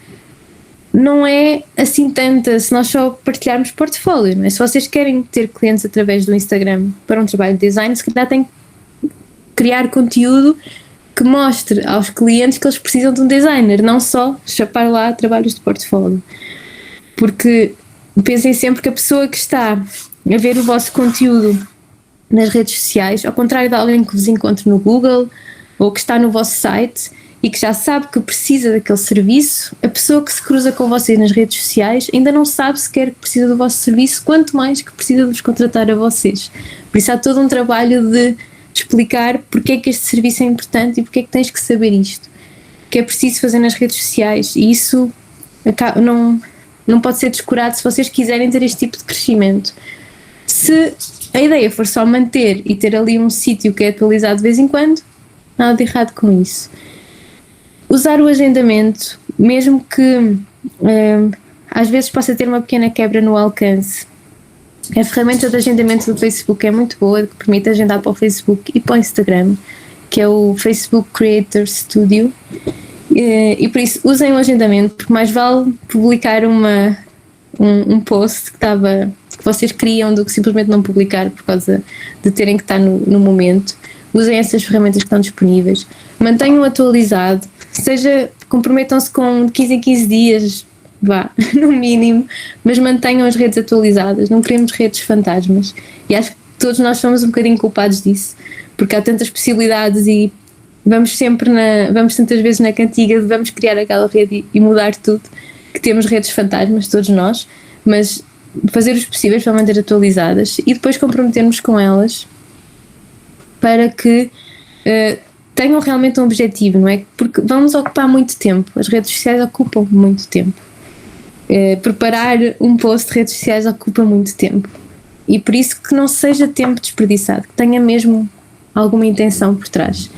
não é assim tanta se nós só partilharmos portfólio, não é? Se vocês querem ter clientes através do Instagram para um trabalho de design, se calhar têm que criar conteúdo que mostre aos clientes que eles precisam de um designer, não só chapar lá trabalhos de portfólio. Porque pensem sempre que a pessoa que está a ver o vosso conteúdo nas redes sociais, ao contrário de alguém que vos encontre no Google ou que está no vosso site e que já sabe que precisa daquele serviço, a pessoa que se cruza com vocês nas redes sociais ainda não sabe sequer que precisa do vosso serviço, quanto mais que precisa de vos contratar a vocês. Por isso há todo um trabalho de explicar porque é que este serviço é importante e porque é que tens que saber isto, que é preciso fazer nas redes sociais, e isso não pode ser descurado se vocês quiserem ter este tipo de crescimento. Se a ideia for só manter e ter ali um sítio que é atualizado de vez em quando, nada de errado com isso. Usar o agendamento, mesmo que às vezes possa ter uma pequena quebra no alcance. A ferramenta de agendamento do Facebook é muito boa, que permite agendar para o Facebook e para o Instagram, que é o Facebook Creator Studio, e por isso usem o agendamento, porque mais vale publicar um post que vocês criam do que simplesmente não publicar por causa de terem que estar no momento. Usem essas ferramentas que estão disponíveis, mantenham atualizado, comprometam-se com 15 em 15 dias, no mínimo, mas mantenham as redes atualizadas, não queremos redes fantasmas, e acho que todos nós somos um bocadinho culpados disso, porque há tantas possibilidades e vamos tantas vezes na cantiga de vamos criar aquela rede e mudar tudo, que temos redes fantasmas, todos nós, mas fazer os possíveis para manter atualizadas e depois comprometermos com elas para que tenham realmente um objetivo, não é? Porque vamos ocupar muito tempo, as redes sociais ocupam muito tempo. Preparar um post de redes sociais ocupa muito tempo, e por isso que não seja tempo desperdiçado, que tenha mesmo alguma intenção por trás.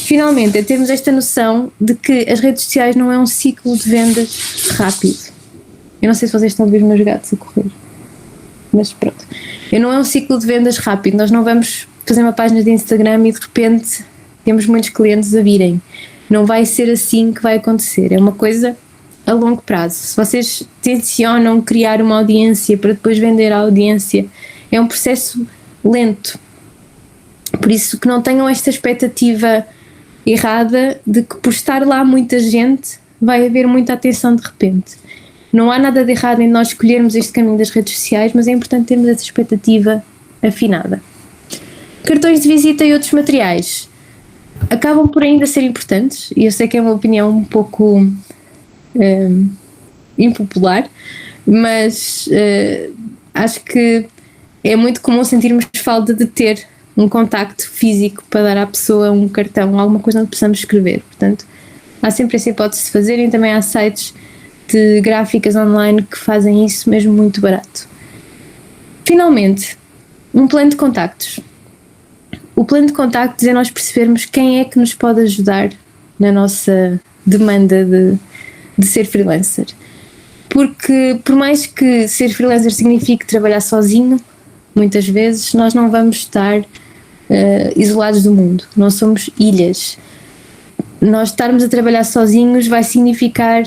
Finalmente, é termos esta noção de que as redes sociais não é um ciclo de vendas rápido. Eu não sei se vocês estão a ouvir os meus gatos a correr, mas pronto. Não é um ciclo de vendas rápido, nós não vamos fazer uma página de Instagram e de repente temos muitos clientes a virem. Não vai ser assim que vai acontecer, é uma coisa a longo prazo. Se vocês tencionam criar uma audiência para depois vender a audiência, é um processo lento. Por isso que não tenham esta expectativa errada de que por estar lá muita gente vai haver muita atenção de repente. Não há nada de errado em nós escolhermos este caminho das redes sociais, mas é importante termos essa expectativa afinada. Cartões de visita e outros materiais acabam por ainda ser importantes, e eu sei que é uma opinião um pouco impopular, mas acho que é muito comum sentirmos falta de ter um contacto físico para dar à pessoa um cartão, alguma coisa onde possamos escrever. Portanto, há sempre essa hipótese de fazerem. Também há sites de gráficas online que fazem isso mesmo muito barato. Finalmente, um plano de contactos. O plano de contactos é nós percebermos quem é que nos pode ajudar na nossa demanda de ser freelancer. Porque por mais que ser freelancer signifique trabalhar sozinho, muitas vezes nós não vamos estar isolados do mundo, não somos ilhas. Nós estarmos a trabalhar sozinhos vai significar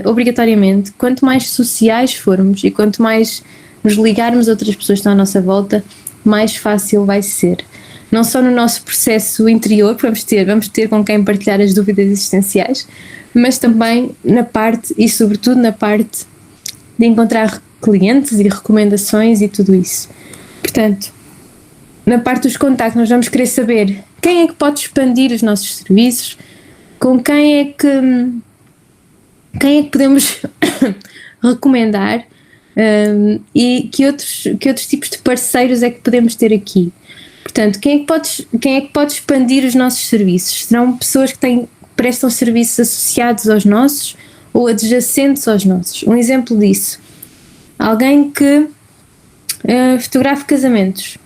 obrigatoriamente, quanto mais sociais formos e quanto mais nos ligarmos a outras pessoas que estão à nossa volta, mais fácil vai ser. Não só no nosso processo interior, que vamos ter com quem partilhar as dúvidas existenciais, mas também na parte, e sobretudo na parte de encontrar clientes e recomendações e tudo isso. Portanto, na parte dos contactos nós vamos querer saber quem é que pode expandir os nossos serviços, com quem é que podemos recomendar, e que outros tipos de parceiros é que podemos ter aqui. Portanto, quem é que pode expandir os nossos serviços? Serão pessoas que prestam serviços associados aos nossos ou adjacentes aos nossos? Um exemplo disso, alguém que fotografa casamentos.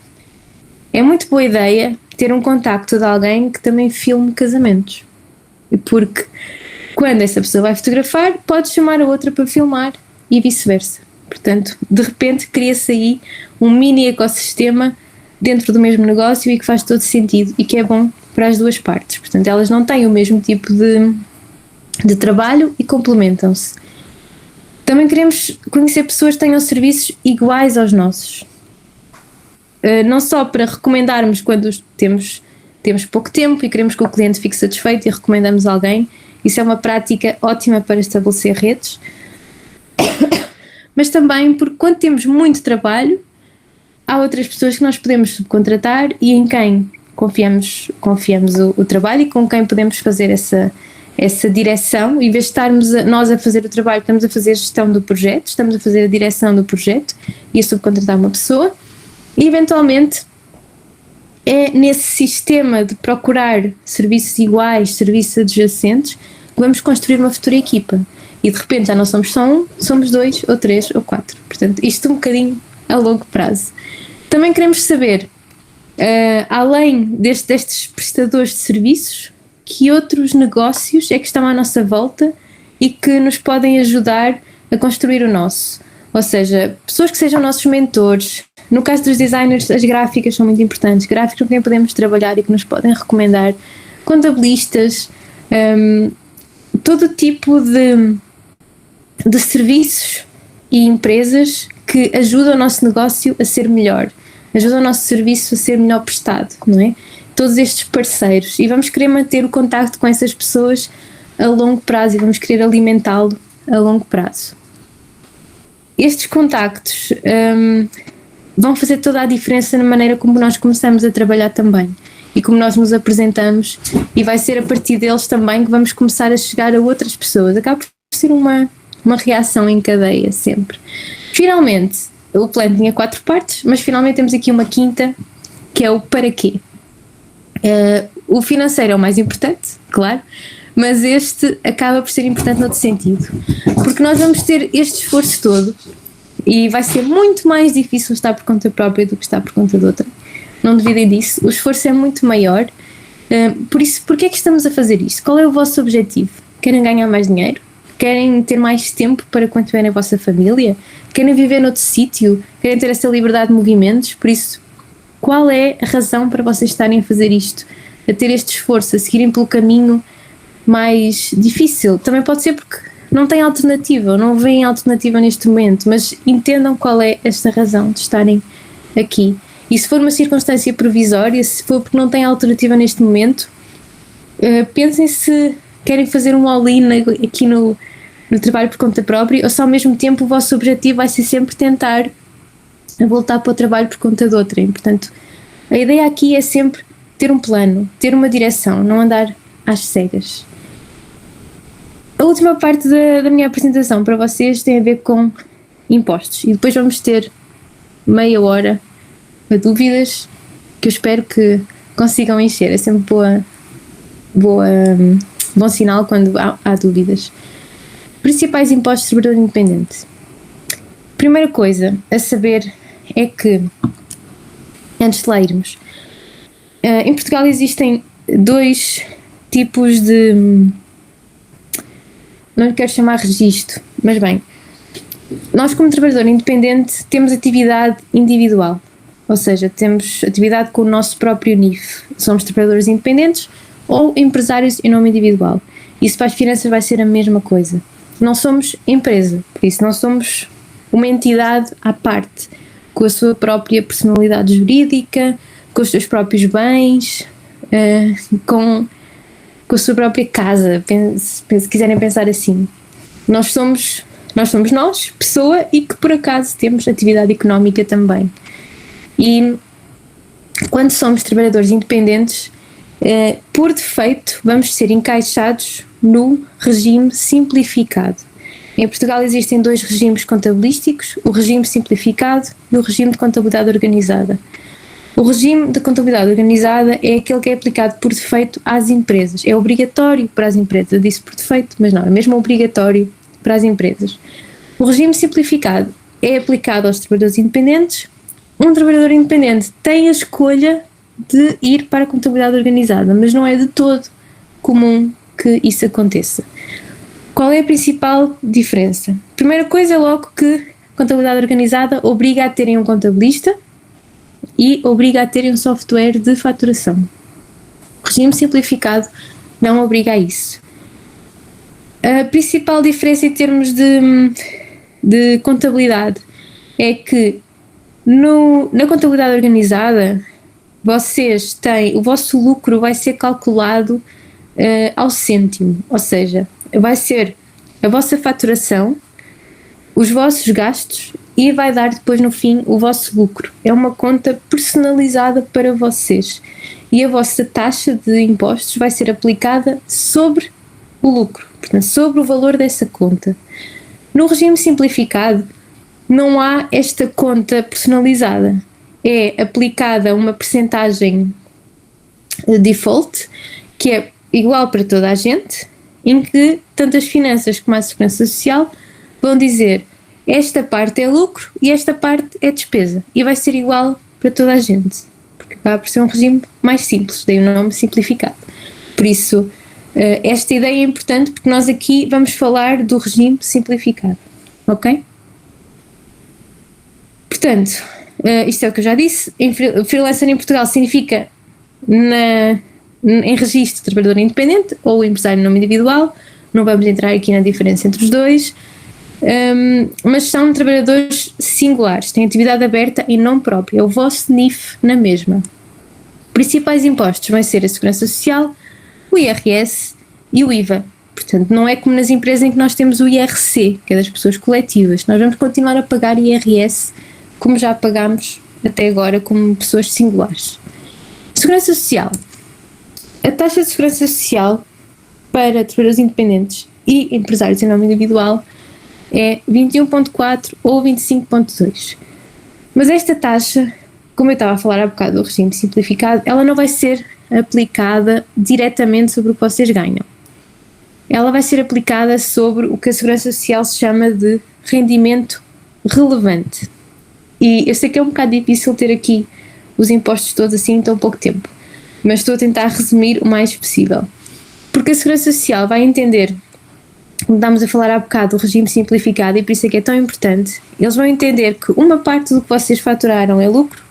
É muito boa ideia ter um contacto de alguém que também filme casamentos, porque quando essa pessoa vai fotografar, pode chamar a outra para filmar e vice-versa. Portanto, de repente cria-se aí um mini ecossistema dentro do mesmo negócio e que faz todo sentido e que é bom para as duas partes. Portanto, elas não têm o mesmo tipo de trabalho e complementam-se. Também queremos conhecer pessoas que tenham serviços iguais aos nossos. Não só para recomendarmos quando temos pouco tempo e queremos que o cliente fique satisfeito e recomendamos alguém. Isso é uma prática ótima para estabelecer redes. Mas também porque quando temos muito trabalho, há outras pessoas que nós podemos subcontratar e em quem confiamos o trabalho e com quem podemos fazer essa direção. Em vez de estarmos nós a fazer o trabalho, estamos a fazer a gestão do projeto, estamos a fazer a direção do projeto e a subcontratar uma pessoa. E eventualmente é nesse sistema de procurar serviços iguais, serviços adjacentes, que vamos construir uma futura equipa. E de repente já não somos só um, somos 2 ou 3 ou 4. Portanto, isto um bocadinho a longo prazo. Também queremos saber, além destes prestadores de serviços, que outros negócios é que estão à nossa volta e que nos podem ajudar a construir o nosso. Ou seja, pessoas que sejam nossos mentores. No caso dos designers, as gráficas são muito importantes. Gráficos com quem podemos trabalhar e que nos podem recomendar. Contabilistas, todo tipo de serviços e empresas que ajudam o nosso negócio a ser melhor, ajudam o nosso serviço a ser melhor prestado, não é? Todos estes parceiros. E vamos querer manter o contacto com essas pessoas a longo prazo e vamos querer alimentá-lo a longo prazo. Estes contactos vão fazer toda a diferença na maneira como nós começamos a trabalhar também e como nós nos apresentamos, e vai ser a partir deles também que vamos começar a chegar a outras pessoas. Acaba por ser uma reação em cadeia sempre. Finalmente, o plano tinha 4 partes, mas finalmente temos aqui uma quinta, que é o para quê. O financeiro é o mais importante, claro, mas este acaba por ser importante noutro sentido, porque nós vamos ter este esforço todo e vai ser muito mais difícil estar por conta própria do que estar por conta de outra. Não duvidem disso, o esforço é muito maior. Por isso, porquê é que estamos a fazer isto? Qual é o vosso objetivo? Querem ganhar mais dinheiro? Querem ter mais tempo para quando tiverem a vossa família? Querem viver noutro sítio? Querem ter essa liberdade de movimentos? Por isso, qual é a razão para vocês estarem a fazer isto? A ter este esforço, a seguirem pelo caminho mais difícil? Também pode ser porque não têm alternativa, ou não veem alternativa neste momento, mas entendam qual é esta razão de estarem aqui. E se for uma circunstância provisória, se for porque não têm alternativa neste momento, pensem se querem fazer um all-in aqui no trabalho por conta própria, ou se ao mesmo tempo o vosso objetivo vai ser sempre tentar voltar para o trabalho por conta de outra. E, portanto, a ideia aqui é sempre ter um plano, ter uma direção, não andar às cegas. A última parte da minha apresentação para vocês tem a ver com impostos, e depois vamos ter meia hora a dúvidas que eu espero que consigam encher. É sempre bom sinal quando há dúvidas. Principais impostos de trabalhador independente. Primeira coisa a saber é que, antes de lá irmos, em Portugal existem 2 tipos de, não lhe quero chamar registro, mas bem, nós como trabalhador independente temos atividade individual, ou seja, temos atividade com o nosso próprio NIF, somos trabalhadores independentes ou empresários em nome individual. Isso para as finanças vai ser a mesma coisa. Não somos empresa, por isso não somos uma entidade à parte, com a sua própria personalidade jurídica, com os seus próprios bens, com a sua própria casa, se quiserem pensar assim. Nós somos nós, pessoa, e que por acaso temos atividade económica também. E quando somos trabalhadores independentes, por defeito vamos ser encaixados no regime simplificado. Em Portugal existem 2 regimes contabilísticos, o regime simplificado e o regime de contabilidade organizada. O regime de contabilidade organizada é aquele que é aplicado por defeito às empresas. É obrigatório para as empresas. Eu disse por defeito, mas não, é mesmo obrigatório para as empresas. O regime simplificado é aplicado aos trabalhadores independentes. Um trabalhador independente tem a escolha de ir para a contabilidade organizada, mas não é de todo comum que isso aconteça. Qual é a principal diferença? Primeira coisa é logo que a contabilidade organizada obriga a terem um contabilista e obriga a terem um software de faturação. O regime simplificado não obriga a isso. A principal diferença em termos de contabilidade é que na contabilidade organizada vocês têm, o vosso lucro vai ser calculado ao cêntimo, ou seja, vai ser a vossa faturação, os vossos gastos e vai dar depois no fim o vosso lucro. É uma conta personalizada para vocês e a vossa taxa de impostos vai ser aplicada sobre o lucro, portanto, sobre o valor dessa conta. No regime simplificado não há esta conta personalizada, é aplicada uma percentagem default que é igual para toda a gente, em que tanto as finanças como a segurança social vão dizer esta parte é lucro e esta parte é despesa e vai ser igual para toda a gente, porque acaba por ser um regime mais simples, daí o nome simplificado. Por isso, esta ideia é importante porque nós aqui vamos falar do regime simplificado, ok? Portanto, isto é o que eu já disse, freelancer em Portugal significa em registro de trabalhador independente ou empresário em nome individual, não vamos entrar aqui na diferença entre os dois, mas são trabalhadores singulares, têm atividade aberta em nome próprio, é o vosso NIF na mesma. Principais impostos vão ser a Segurança Social, o IRS e o IVA. Portanto, não é como nas empresas em que nós temos o IRC, que é das pessoas coletivas. Nós vamos continuar a pagar IRS como já pagámos até agora como pessoas singulares. Segurança Social. A taxa de segurança social para trabalhadores independentes e empresários em nome individual é 21,4 ou 25,2. Mas esta taxa, como eu estava a falar há bocado do regime simplificado, ela não vai ser aplicada diretamente sobre o que vocês ganham. Ela vai ser aplicada sobre o que a Segurança Social se chama de rendimento relevante. E eu sei que é um bocado difícil ter aqui os impostos todos assim em tão pouco tempo, mas estou a tentar resumir o mais possível. Porque a Segurança Social vai entender, como estávamos a falar há bocado, do regime simplificado, e por isso é que é tão importante, eles vão entender que uma parte do que vocês faturaram é lucro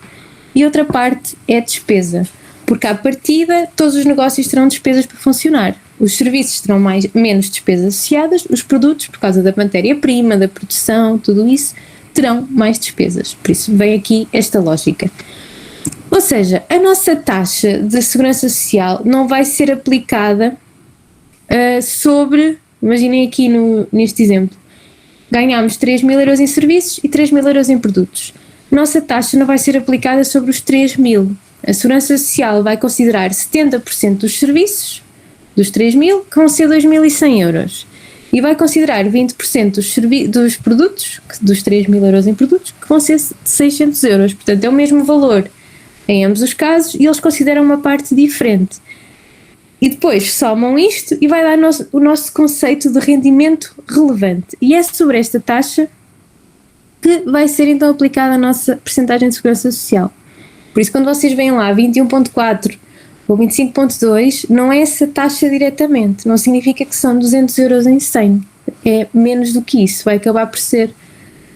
e outra parte é despesa. Porque à partida todos os negócios terão despesas para funcionar. Os serviços terão menos despesas associadas, os produtos, por causa da matéria-prima, da produção, tudo isso, terão mais despesas. Por isso vem aqui esta lógica. Ou seja, a nossa taxa de segurança social não vai ser aplicada sobre, imaginem aqui neste exemplo, ganhamos 3.000 euros em serviços e 3.000 euros em produtos. Nossa taxa não vai ser aplicada sobre os 3.000. A Segurança Social vai considerar 70% dos serviços, dos 3.000, que vão ser 2.100 euros. E vai considerar 20% dos produtos, dos 3.000 euros em produtos, que vão ser 600 euros. Portanto, é o mesmo valor em ambos os casos e eles consideram uma parte diferente. E depois somam isto e vai dar o nosso conceito de rendimento relevante. E é sobre esta taxa que vai ser então aplicada a nossa percentagem de segurança social. Por isso, quando vocês veem lá 21,4 ou 25,2, não é essa taxa diretamente, não significa que são 200 euros em 100, é menos do que isso, vai acabar por ser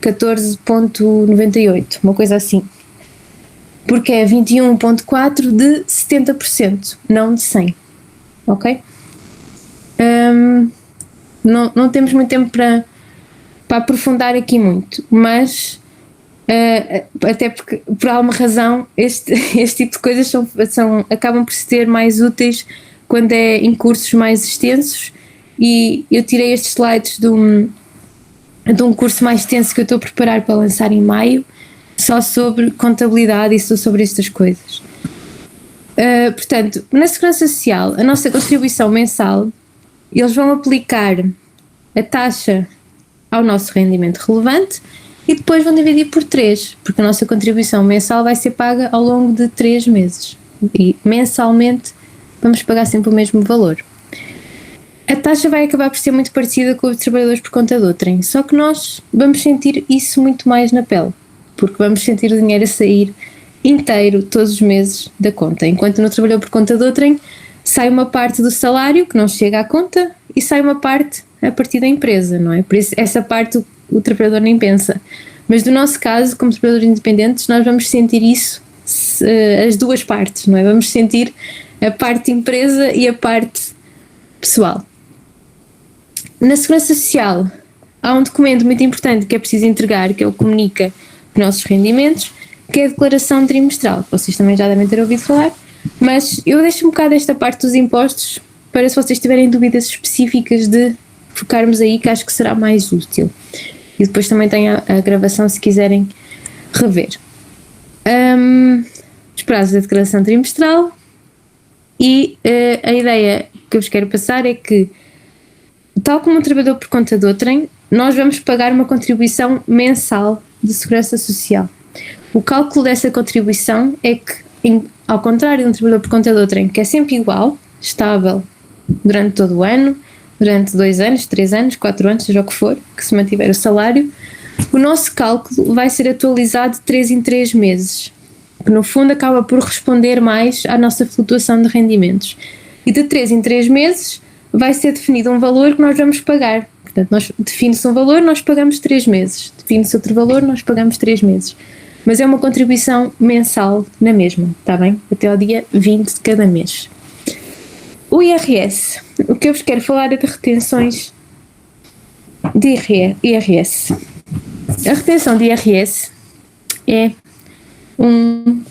14,98, uma coisa assim. Porque é 21,4 de 70%, não de 100, ok? Não temos muito tempo para aprofundar aqui muito, mas até porque por alguma razão este tipo de coisas acabam por ser mais úteis quando é em cursos mais extensos, e eu tirei estes slides de um curso mais extenso que eu estou a preparar para lançar em maio, só sobre contabilidade e sobre estas coisas. Portanto, na Segurança Social, a nossa contribuição mensal, eles vão aplicar a taxa ao nosso rendimento relevante e depois vão dividir por 3, porque a nossa contribuição mensal vai ser paga ao longo de 3 meses e mensalmente vamos pagar sempre o mesmo valor. A taxa vai acabar por ser muito parecida com os trabalhadores por conta de outrem, só que nós vamos sentir isso muito mais na pele, porque vamos sentir o dinheiro a sair inteiro todos os meses da conta, enquanto no trabalhador por conta de outrem sai uma parte do salário que não chega à conta e sai uma parte a partir da empresa, não é? Por isso essa parte o trabalhador nem pensa. Mas no nosso caso, como trabalhadores independentes, nós vamos sentir isso, as duas partes, não é? Vamos sentir a parte empresa e a parte pessoal. Na Segurança Social há um documento muito importante que é preciso entregar, que é o Comunica os nossos rendimentos, que é a declaração trimestral, que vocês também já devem ter ouvido falar, mas eu deixo um bocado esta parte dos impostos para, se vocês tiverem dúvidas específicas, de focarmos aí, que acho que será mais útil. E depois também tem a gravação se quiserem rever. Os prazos da declaração trimestral, e a ideia que eu vos quero passar é que, tal como um trabalhador por conta de outrem, nós vamos pagar uma contribuição mensal de segurança social. O cálculo dessa contribuição é que, ao contrário de um trabalhador por conta de outrem, que é sempre igual, estável durante todo o ano, durante 2 anos, 3 anos, 4 anos, seja o que for, que se mantiver o salário, o nosso cálculo vai ser atualizado de 3 em 3 meses, que no fundo acaba por responder mais à nossa flutuação de rendimentos. E de 3 em 3 meses vai ser definido um valor que nós vamos pagar. Portanto, define-se um valor, nós pagamos 3 meses. Define-se outro valor, nós pagamos 3 meses. Mas é uma contribuição mensal na mesma, está bem? Até ao dia 20 de cada mês. O IRS. O que eu vos quero falar é de retenções de IRS. A retenção de IRS é um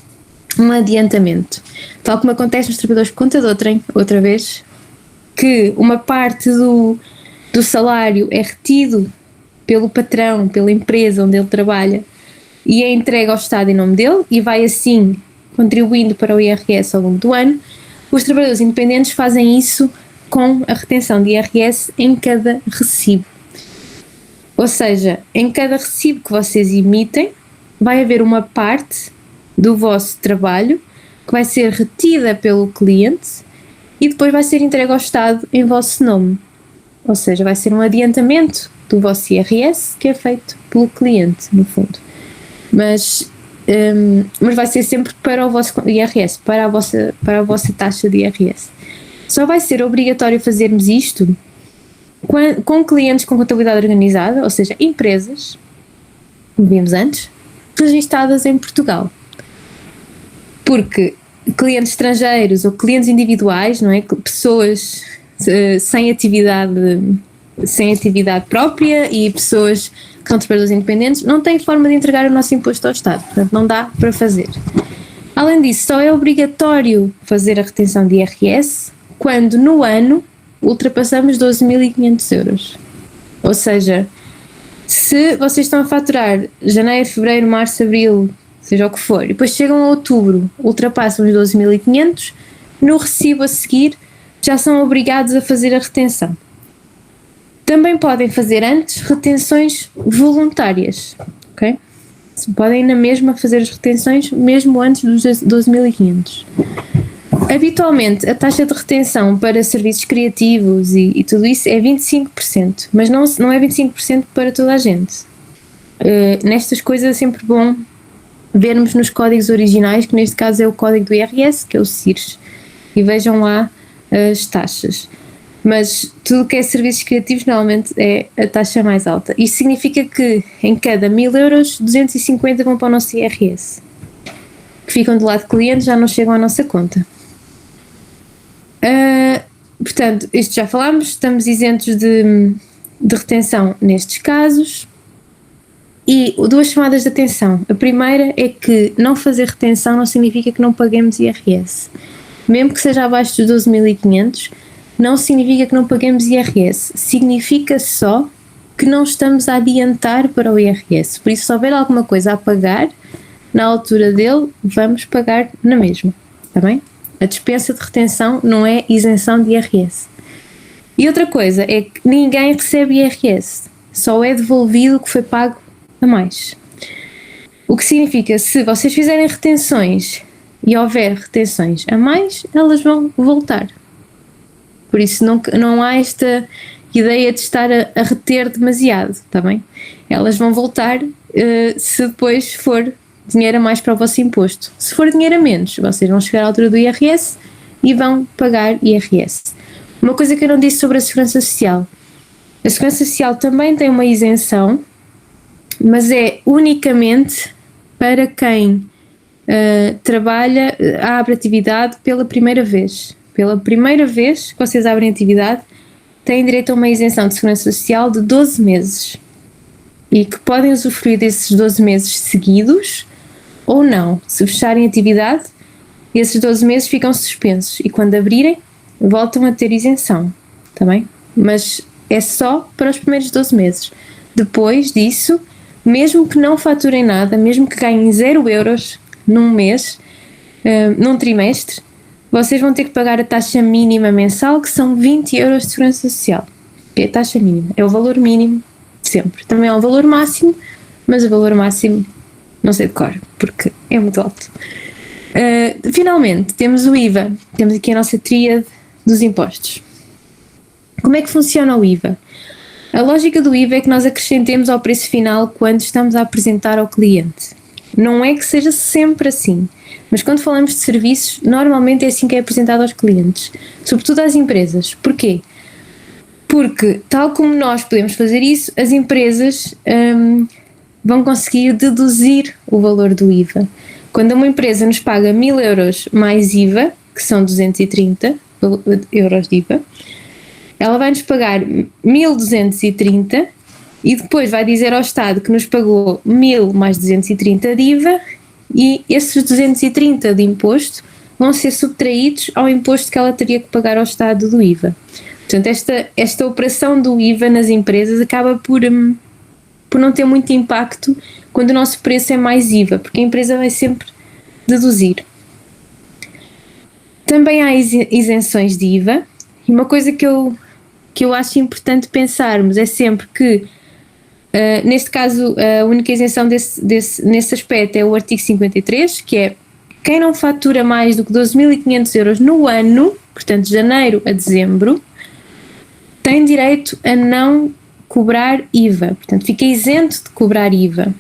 adiantamento. Tal como acontece nos trabalhadores por conta de outrem, outra vez, que uma parte do salário é retido pelo patrão, pela empresa onde ele trabalha, e é entregue ao Estado em nome dele, e vai assim contribuindo para o IRS ao longo do ano. Os trabalhadores independentes fazem isso com a retenção de IRS em cada recibo. Ou seja, em cada recibo que vocês emitem, vai haver uma parte do vosso trabalho que vai ser retida pelo cliente e depois vai ser entregue ao Estado em vosso nome. Ou seja, vai ser um adiantamento do vosso IRS que é feito pelo cliente, no fundo. Mas vai ser sempre para o vosso IRS, para a vossa taxa de IRS. Só vai ser obrigatório fazermos isto com clientes com contabilidade organizada, ou seja, empresas, como vimos antes, registadas em Portugal. Porque clientes estrangeiros ou clientes individuais, não é? Pessoas sem atividade própria e pessoas que são trabalhadores independentes, não têm forma de entregar o nosso imposto ao Estado, portanto não dá para fazer. Além disso, só é obrigatório fazer a retenção de IRS quando no ano ultrapassamos 12.500 euros. Ou seja, se vocês estão a faturar janeiro, fevereiro, março, abril, seja o que for, e depois chegam a outubro, ultrapassam os 12.500, no recibo a seguir já são obrigados a fazer a retenção. Também podem fazer antes retenções voluntárias, ok? podem na mesma fazer as retenções mesmo antes dos 12.500. Habitualmente a taxa de retenção para serviços criativos e tudo isso é 25%, mas não é 25% para toda a gente. Nestas coisas é sempre bom vermos nos códigos originais, que neste caso é o código do IRS, que é o CIRS, e vejam lá as taxas. Mas tudo que é serviços criativos normalmente é a taxa mais alta. Isto significa que em cada 1.000 euros, 250 vão para o nosso IRS, que ficam do lado do cliente, já não chegam à nossa conta. Portanto, isto já falámos, estamos isentos de retenção nestes casos. E duas chamadas de atenção. A primeira é que não fazer retenção não significa que não paguemos IRS. Mesmo que seja abaixo dos 12.500, não significa que não paguemos IRS. Significa só que não estamos a adiantar para o IRS. Por isso, se houver alguma coisa a pagar, na altura dele, vamos pagar na mesma. Está bem? A dispensa de retenção não é isenção de IRS. E outra coisa é que ninguém recebe IRS. Só é devolvido o que foi pago a mais. O que significa, se vocês fizerem retenções e houver retenções a mais, elas vão voltar. Por isso não há esta ideia de estar a reter demasiado, está bem? Elas vão voltar se depois for dinheiro a mais para o vosso imposto. Se for dinheiro a menos, vocês vão chegar à altura do IRS e vão pagar IRS. Uma coisa que eu não disse sobre a Segurança Social. A Segurança Social também tem uma isenção, mas é unicamente para quem trabalha, abre atividade pela primeira vez. Pela primeira vez que vocês abrem atividade, têm direito a uma isenção de Segurança Social de 12 meses. E que podem usufruir desses 12 meses seguidos ou não. Se fecharem atividade, esses 12 meses ficam suspensos. E quando abrirem, voltam a ter isenção. Tá bem? Mas é só para os primeiros 12 meses. Depois disso, mesmo que não faturem nada, mesmo que ganhem 0 euros num mês, num trimestre, vocês vão ter que pagar a taxa mínima mensal, que são 20 euros de Segurança Social. É a taxa mínima, é o valor mínimo sempre. Também é o valor máximo, mas o valor máximo não sei de cor, porque é muito alto. Finalmente, temos o IVA. Temos aqui a nossa tríade dos impostos. Como é que funciona o IVA? A lógica do IVA é que nós acrescentemos ao preço final quando estamos a apresentar ao cliente. Não é que seja sempre assim, mas quando falamos de serviços, normalmente é assim que é apresentado aos clientes, sobretudo às empresas. Porquê? Porque, tal como nós podemos fazer isso, as empresas vão conseguir deduzir o valor do IVA. Quando uma empresa nos paga 1.000 euros mais IVA, que são 230 euros de IVA, ela vai nos pagar 1.230 e depois vai dizer ao Estado que nos pagou 1.000 mais 230 de IVA e esses 230 de imposto vão ser subtraídos ao imposto que ela teria que pagar ao Estado do IVA. Portanto, esta operação do IVA nas empresas acaba por não ter muito impacto quando o nosso preço é mais IVA, porque a empresa vai sempre deduzir. Também há isenções de IVA e uma coisa que eu acho importante pensarmos é sempre que, neste caso, a única isenção nesse aspecto é o artigo 53, que é quem não fatura mais do que 12.500 euros no ano, portanto, de janeiro a dezembro, tem direito a não cobrar IVA, portanto, fica isento de cobrar IVA.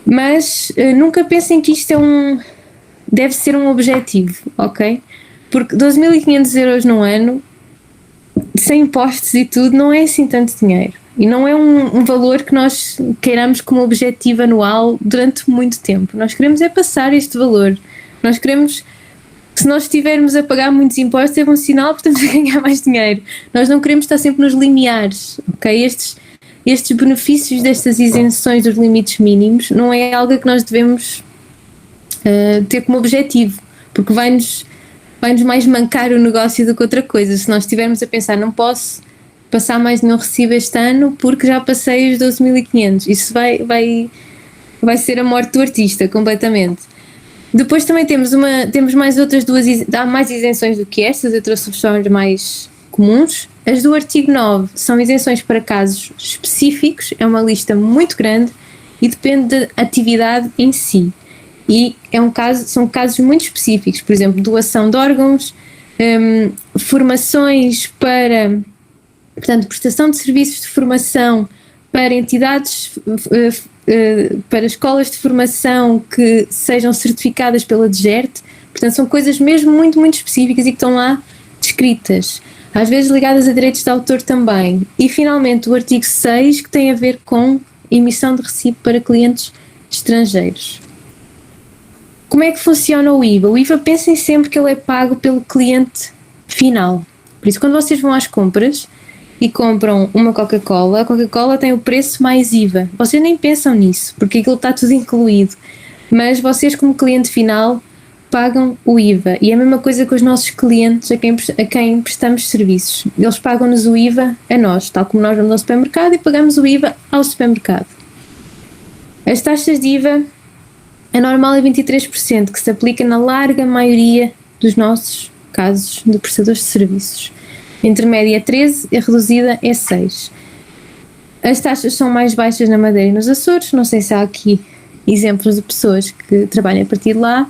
Mas nunca pensem que isto deve ser um objetivo, ok? Porque 12.500 euros no ano, sem impostos e tudo, não é assim tanto dinheiro. E não é um valor que nós queiramos como objetivo anual durante muito tempo. Nós queremos é passar este valor. Nós queremos, se nós estivermos a pagar muitos impostos, é um sinal que estamos a ganhar mais dinheiro. Nós não queremos estar sempre nos limiares, ok? Estes benefícios destas isenções dos limites mínimos não é algo que nós devemos ter como objetivo, porque vai-nos mais mancar o negócio do que outra coisa. Se nós estivermos a pensar, não posso passar mais nenhum recibo este ano porque já passei os 12.500, isso vai ser a morte do artista completamente. Depois também temos mais outras duas, há mais isenções do que estas, outras são as mais comuns. As do artigo 9 são isenções para casos específicos, é uma lista muito grande e depende da atividade em si. E são casos muito específicos, por exemplo, doação de órgãos, formações para, portanto, prestação de serviços de formação para entidades, para escolas de formação que sejam certificadas pela DGERT. Portanto, são coisas mesmo muito, muito específicas e que estão lá descritas, às vezes ligadas a direitos de autor também. E, finalmente, o artigo 6, que tem a ver com emissão de recibo para clientes estrangeiros. Como é que funciona o IVA? O IVA, pensem sempre que ele é pago pelo cliente final. Por isso, quando vocês vão às compras e compram uma Coca-Cola, a Coca-Cola tem o preço mais IVA. Vocês nem pensam nisso, porque aquilo está tudo incluído. Mas vocês, como cliente final, pagam o IVA. E é a mesma coisa com os nossos clientes a quem prestamos serviços. Eles pagam-nos o IVA a nós, tal como nós vamos ao supermercado e pagamos o IVA ao supermercado. As taxas de IVA, a normal é 23%, que se aplica na larga maioria dos nossos casos de prestadores de serviços. A intermédia é 13%, a reduzida é 6%. As taxas são mais baixas na Madeira e nos Açores, não sei se há aqui exemplos de pessoas que trabalham a partir de lá.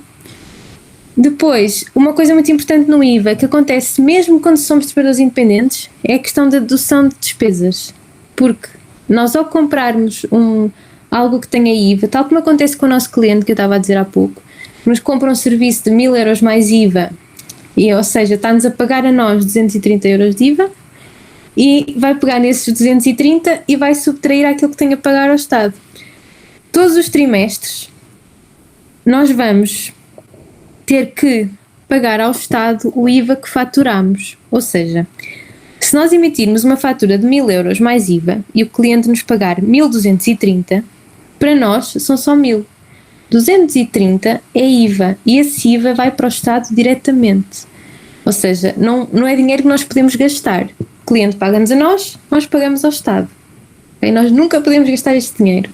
Depois, uma coisa muito importante no IVA, que acontece mesmo quando somos trabalhadores independentes, é a questão da dedução de despesas. Porque nós, ao comprarmos algo que tenha IVA, tal como acontece com o nosso cliente, que eu estava a dizer há pouco, nos compra um serviço de 1.000 euros mais IVA, ou seja, está-nos a pagar a nós 230 euros de IVA, e vai pegar nesses 230 e vai subtrair aquilo que tem a pagar ao Estado. Todos os trimestres, nós vamos ter que pagar ao Estado o IVA que faturamos. Ou seja, se nós emitirmos uma fatura de 1.000 euros mais IVA e o cliente nos pagar 1.230, para nós são só 1.000. 230 é IVA e esse IVA vai para o Estado diretamente. Ou seja, não é dinheiro que nós podemos gastar. O cliente paga-nos a nós pagamos ao Estado. Okay? Nós nunca podemos gastar este dinheiro.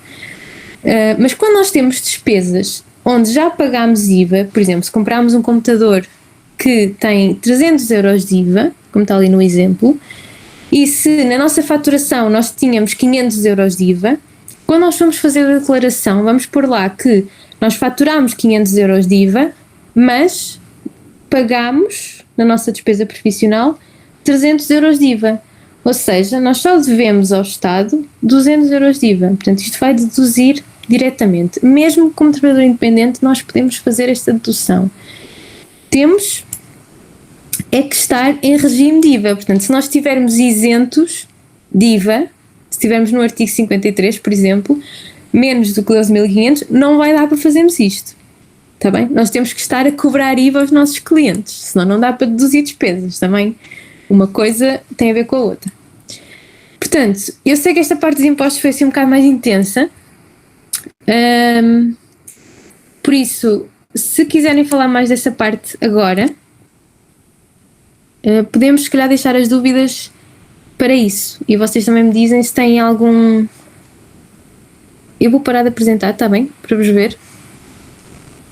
Mas quando nós temos despesas onde já pagámos IVA, por exemplo, se comprarmos um computador que tem 300 euros de IVA, como está ali no exemplo, e se na nossa faturação nós tínhamos 500 euros de IVA, quando nós formos fazer a declaração, vamos pôr lá que nós faturamos 500 euros de IVA, mas pagamos, na nossa despesa profissional, 300 euros de IVA. Ou seja, nós só devemos ao Estado 200 euros de IVA. Portanto, isto vai deduzir diretamente. Mesmo como trabalhador independente, nós podemos fazer esta dedução. Temos é que estar em regime de IVA. Portanto, se nós estivermos isentos de IVA, se estivermos no artigo 53, por exemplo, menos do que 12.500, não vai dar para fazermos isto. Está bem? Nós temos que estar a cobrar IVA aos nossos clientes, senão não dá para deduzir despesas. Também uma coisa tem a ver com a outra. Portanto, eu sei que esta parte dos impostos foi assim um bocado mais intensa. Por isso, se quiserem falar mais dessa parte agora, podemos se calhar deixar as dúvidas para isso. E vocês também me dizem se têm algum... Eu vou parar de apresentar, está bem? Para vos ver.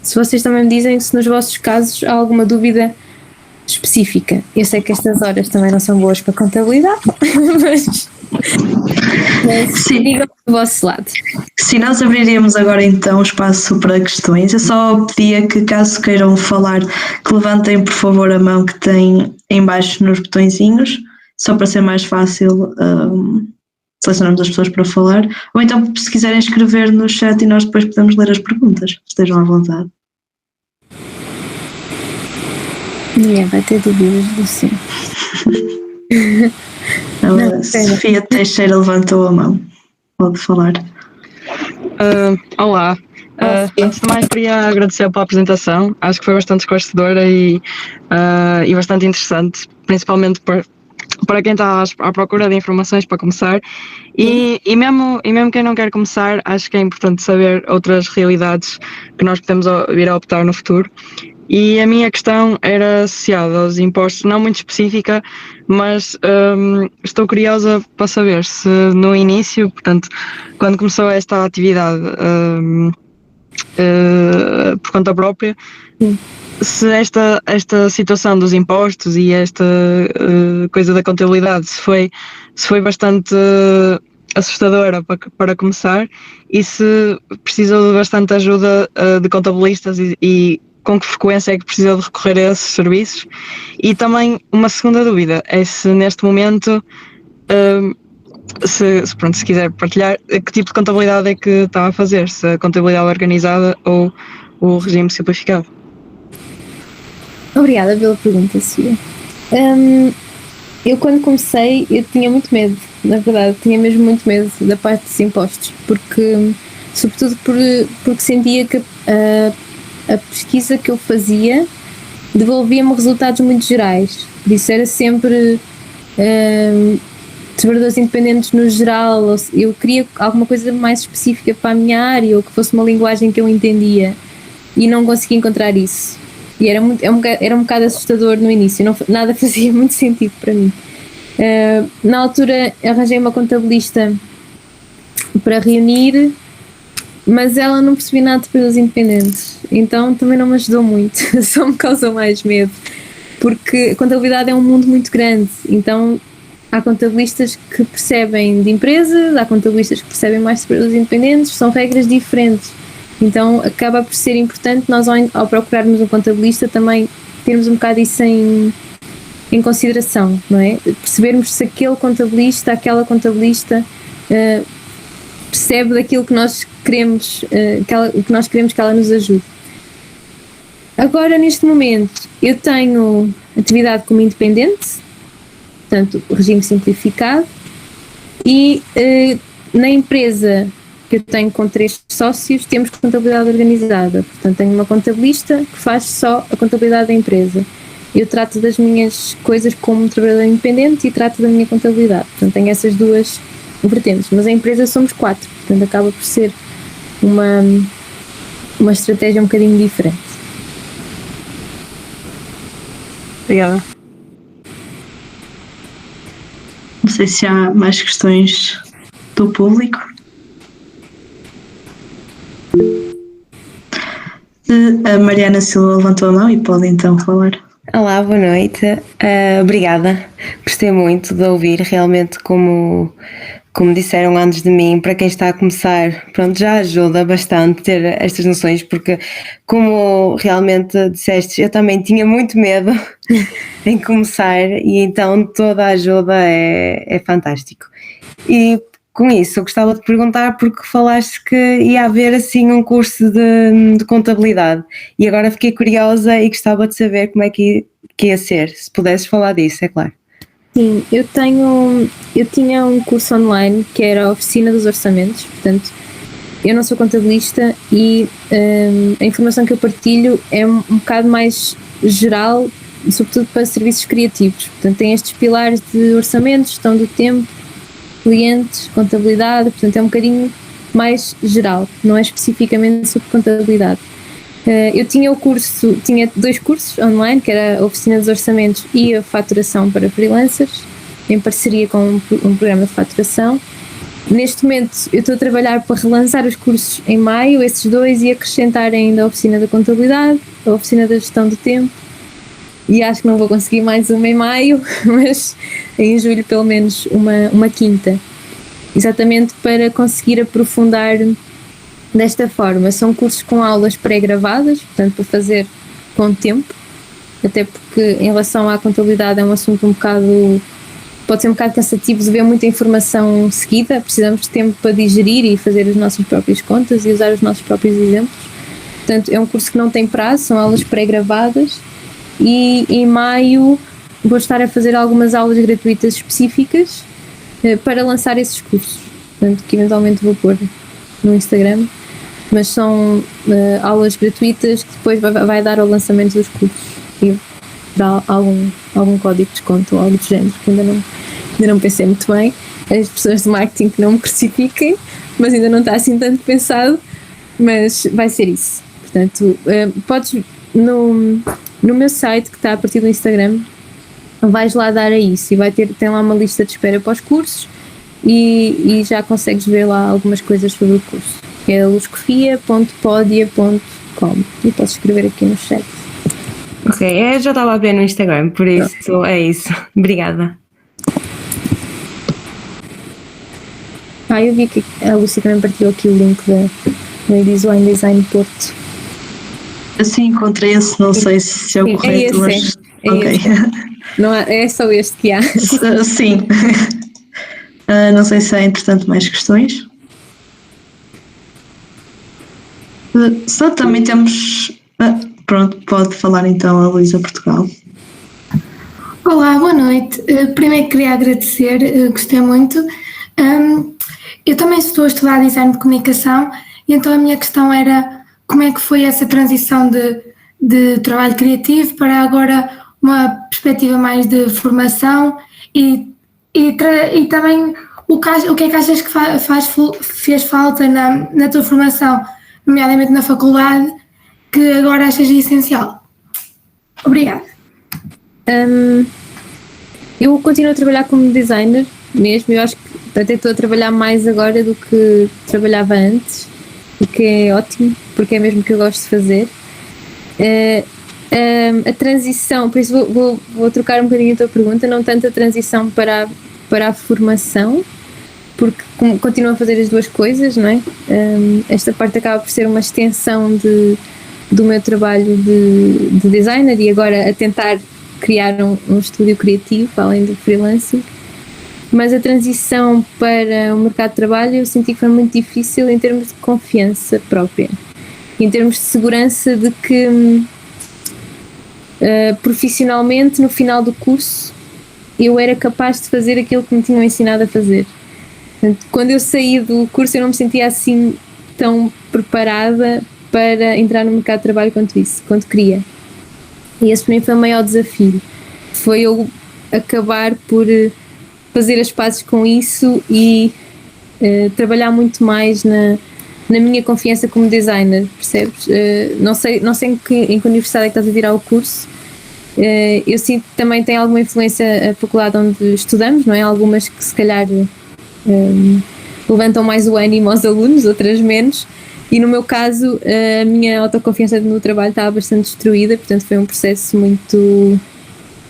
Se vocês também me dizem se nos vossos casos há alguma dúvida específica. Eu sei que estas horas também não são boas para contabilidade, mas digam do vosso lado. Sim, nós abriríamos agora então o espaço para questões. Eu só pedia que, caso queiram falar, que levantem por favor a mão que tem em baixo nos botõezinhos, só para ser mais fácil selecionarmos as pessoas para falar, ou então se quiserem escrever no chat e nós depois podemos ler as perguntas, estejam à vontade. Vai ter dúvidas do sim. Sofia Teixeira levantou a mão, pode falar. Olá, antes de mais queria agradecer pela apresentação, acho que foi bastante esclarecedora e bastante interessante, principalmente para quem está à procura de informações para começar e mesmo quem não quer começar, acho que é importante saber outras realidades que nós podemos vir a optar no futuro. E a minha questão era associada aos impostos, não muito específica, mas estou curiosa para saber se no início, portanto, quando começou esta atividade por conta própria, se esta situação dos impostos e esta coisa da contabilidade se foi bastante assustadora para começar, e se precisou de bastante ajuda de contabilistas e com que frequência é que precisou de recorrer a esses serviços. E também uma segunda dúvida é se neste momento, se quiser partilhar, que tipo de contabilidade é que está a fazer, se a contabilidade organizada ou o regime simplificado. Obrigada pela pergunta, Sofia. Eu quando comecei, eu tinha muito medo, na verdade, tinha mesmo muito medo da parte dos impostos, porque, sobretudo porque sentia que a pesquisa que eu fazia devolvia-me resultados muito gerais, por isso era sempre trabalhadores independentes no geral. Eu queria alguma coisa mais específica para a minha área, ou que fosse uma linguagem que eu entendia, e não conseguia encontrar isso. E era um bocado assustador no início, nada fazia muito sentido para mim. Na altura arranjei uma contabilista para reunir, mas ela não percebia nada de períodos independentes, então também não me ajudou muito, só me causou mais medo, porque a contabilidade é um mundo muito grande, então há contabilistas que percebem de empresas, há contabilistas que percebem mais de períodos independentes, são regras diferentes. Então acaba por ser importante nós, ao procurarmos um contabilista, também termos um bocado isso em consideração, não é? Percebermos se aquele contabilista, aquela contabilista percebe daquilo que nós queremos, que nós queremos que ela nos ajude. Agora, neste momento, eu tenho atividade como independente, portanto, regime simplificado, e na empresa que eu tenho com 3 sócios, temos contabilidade organizada. Portanto, tenho uma contabilista que faz só a contabilidade da empresa. Eu trato das minhas coisas como trabalhador independente e trato da minha contabilidade. Portanto, tenho essas duas vertentes. Mas a empresa somos 4, portanto, acaba por ser uma estratégia um bocadinho diferente. Obrigada. Não sei se há mais questões do público. A Mariana Silva levantou a mão e pode então falar. Olá, boa noite. Obrigada. Gostei muito de ouvir, realmente, como disseram antes de mim, para quem está a começar, pronto, já ajuda bastante ter estas noções, porque como realmente disseste, eu também tinha muito medo em começar, e então toda a ajuda é fantástico. E com isso, eu gostava de perguntar, porque falaste que ia haver assim um curso de contabilidade, e agora fiquei curiosa e gostava de saber como é que ia ser, se pudesses falar disso, é claro. Sim, eu tinha um curso online que era a Oficina dos Orçamentos, portanto, eu não sou contabilista e a informação que eu partilho é um bocado mais geral, sobretudo para serviços criativos. Portanto, tem estes pilares de orçamento, gestão do tempo, clientes, contabilidade, portanto é um bocadinho mais geral, não é especificamente sobre contabilidade. Eu tinha 2 cursos online, que era a Oficina dos Orçamentos e a Faturação para Freelancers, em parceria com um programa de faturação. Neste momento eu estou a trabalhar para relançar os cursos em maio, esses 2, e acrescentar ainda a Oficina da Contabilidade, a Oficina da Gestão do Tempo, e acho que não vou conseguir mais uma em maio, mas em julho pelo menos uma quinta, exatamente para conseguir aprofundar desta forma. São cursos com aulas pré-gravadas, portanto para fazer com tempo, até porque em relação à contabilidade é um assunto pode ser um bocado cansativo de ver muita informação seguida, precisamos de tempo para digerir e fazer as nossas próprias contas e usar os nossos próprios exemplos. Portanto, é um curso que não tem prazo, são aulas pré-gravadas, e em maio vou estar a fazer algumas aulas gratuitas específicas para lançar esses cursos, portanto, que eventualmente vou pôr no Instagram, mas são aulas gratuitas que depois vai dar ao lançamento dos cursos e dá algum código de desconto ou algo do género, que ainda não pensei muito bem. As pessoas de marketing que não me crucifiquem, mas ainda não está assim tanto pensado, mas vai ser isso. Portanto, podes no meu site, que está a partir do Instagram, vais lá dar a isso e tem lá uma lista de espera para os cursos e já consegues ver lá algumas coisas sobre o curso. É luscofia.podia.com e podes escrever aqui no chat. Ok, eu já estava a ver no Instagram, por isso é isso. Obrigada. Eu vi que a Lúcia também partilhou aqui o link da Design Porto. Assim encontrei esse, não sei se é o correto, mas... Ok. Não é só este que há. Sim. Não sei se há, entretanto, mais questões. Só também temos... pronto, pode falar então a Luísa Portugal. Olá, boa noite. Primeiro queria agradecer, gostei muito. Eu também estou a estudar Design de Comunicação e então a minha questão era como é que foi essa transição de trabalho criativo para agora uma perspectiva mais de formação e também o que é que achas que fez falta na tua formação, nomeadamente na faculdade, que agora achas essencial? Obrigada. Eu continuo a trabalhar como designer mesmo, eu acho que até estou a trabalhar mais agora do que trabalhava antes, o que é ótimo, porque é mesmo o que eu gosto de fazer. A transição, por isso vou trocar um bocadinho a tua pergunta, não tanto a transição para a formação, porque continuo a fazer as duas coisas, não é? Esta parte acaba por ser uma extensão do meu trabalho de designer e agora a tentar criar um estúdio criativo, além do freelancing. Mas a transição para o mercado de trabalho eu senti que foi muito difícil em termos de confiança própria, em termos de segurança de que profissionalmente no final do curso eu era capaz de fazer aquilo que me tinham ensinado a fazer. Portanto, quando eu saí do curso eu não me sentia assim tão preparada para entrar no mercado de trabalho quanto queria. E esse para mim foi o maior desafio, foi eu acabar por fazer as pazes com isso e trabalhar muito mais na minha confiança como designer, percebes? Não sei em que universidade é que estás a tirar o curso. Eu sinto que também tem alguma influência a faculdade onde estudamos, não é? Algumas que se calhar levantam mais o ânimo aos alunos, outras menos. E no meu caso, a minha autoconfiança no trabalho estava bastante destruída, portanto foi um processo muito,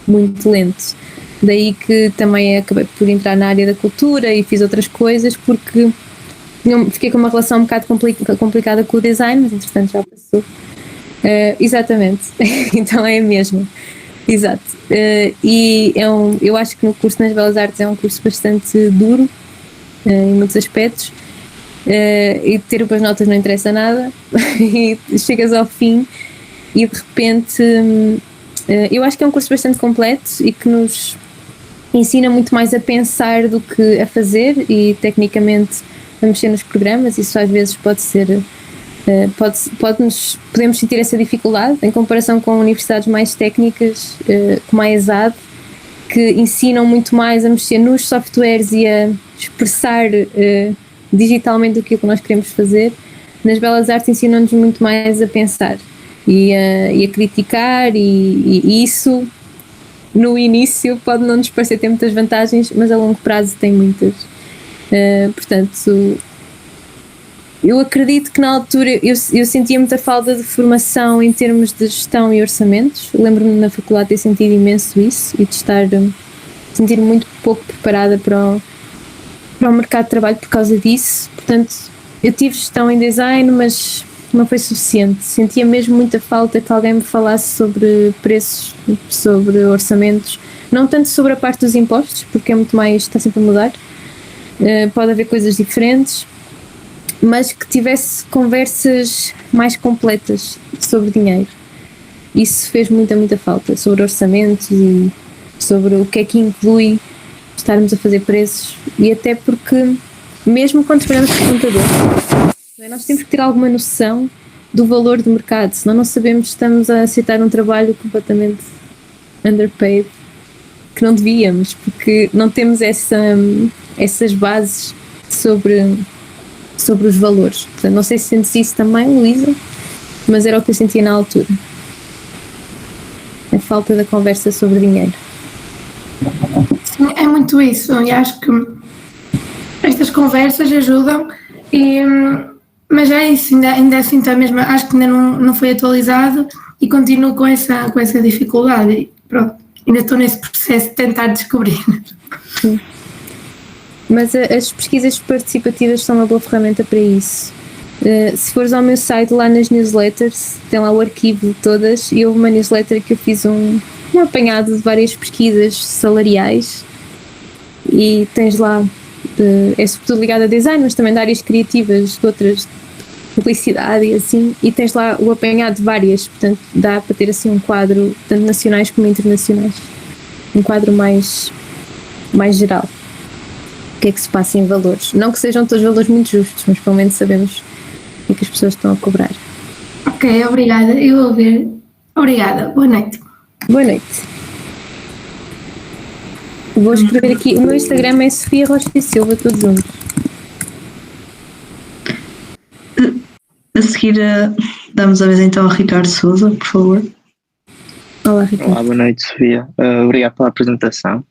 muito lento. Daí que também acabei por entrar na área da cultura e fiz outras coisas, porque fiquei com uma relação um bocado complicada com o design, mas entretanto já passou. Exatamente, então é a mesma. Exato. E eu acho que no curso nas Belas Artes é um curso bastante duro, em muitos aspectos. E ter boas notas não interessa nada e chegas ao fim e de repente eu acho que é um curso bastante completo e que nos ensina muito mais a pensar do que a fazer e tecnicamente a mexer nos programas. Isso às vezes pode ser podemos sentir essa dificuldade em comparação com universidades mais técnicas como a ESAD, que ensinam muito mais a mexer nos softwares e a expressar digitalmente aquilo que nós queremos fazer. Nas Belas Artes ensinam-nos muito mais a pensar e a criticar e isso no início pode não nos parecer ter muitas vantagens, mas a longo prazo tem muitas. Portanto, eu acredito que na altura eu sentia muita falta de formação em termos de gestão e orçamentos. Lembro-me na faculdade ter sentido imenso isso e de sentir muito pouco preparada para o mercado de trabalho por causa disso. Portanto, eu tive gestão em design, mas não foi suficiente. Sentia mesmo muita falta que alguém me falasse sobre preços, sobre orçamentos, não tanto sobre a parte dos impostos, porque é muito mais, está sempre a mudar, pode haver coisas diferentes, mas que tivesse conversas mais completas sobre dinheiro. Isso fez muita falta, sobre orçamentos e sobre o que é que inclui estarmos a fazer preços, e até porque mesmo quando trabalhamos com o computador, nós temos que ter alguma noção do valor do mercado, senão não sabemos se estamos a aceitar um trabalho completamente underpaid, que não devíamos, porque não temos essas bases sobre os valores. Portanto, não sei se sentes isso também, Luísa, mas era o que eu sentia na altura. A falta da conversa sobre dinheiro. Sim, é muito isso, e acho que estas conversas ajudam, mas é isso, ainda assim está mesmo, acho que ainda não foi atualizado e continuo com essa dificuldade e pronto, ainda estou nesse processo de tentar descobrir. Sim. Mas as pesquisas participativas são uma boa ferramenta para isso. Se fores ao meu site, lá nas newsletters, tem lá o arquivo de todas, e houve uma newsletter que eu fiz um apanhado de várias pesquisas salariais, e tens lá, é sobretudo ligado a design, mas também de áreas criativas, de outras, publicidade e assim, e tens lá o apanhado de várias, portanto dá para ter assim um quadro, tanto nacionais como internacionais, um quadro mais geral. O que é que se passa em valores? Não que sejam todos valores muito justos, mas pelo menos sabemos o que as pessoas estão a cobrar. Ok, obrigada. Eu vou ver. Obrigada. Boa noite. Boa noite. Vou escrever aqui. O meu Instagram é Sofia Rocha e Silva, todos juntos. A seguir, damos a vez então a Ricardo Sousa, por favor. Olá, Ricardo. Olá, boa noite, Sofia. Obrigado pela apresentação.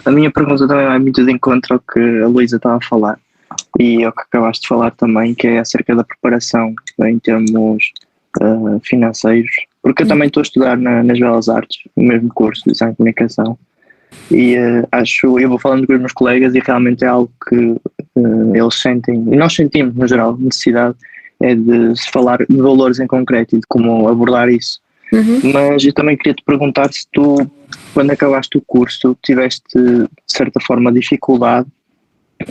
A minha pergunta também vai muito de encontro ao que a Luísa estava a falar e ao que acabaste de falar também, que é acerca da preparação em termos financeiros, porque eu também estou a estudar nas Belas Artes, no mesmo curso de Design de Comunicação, e eu vou falando com os meus colegas e realmente é algo que eles sentem, e nós sentimos no geral, necessidade é de se falar de valores em concreto e de como abordar isso. Mas eu também queria te perguntar se tu, quando acabaste o curso, tiveste de certa forma dificuldade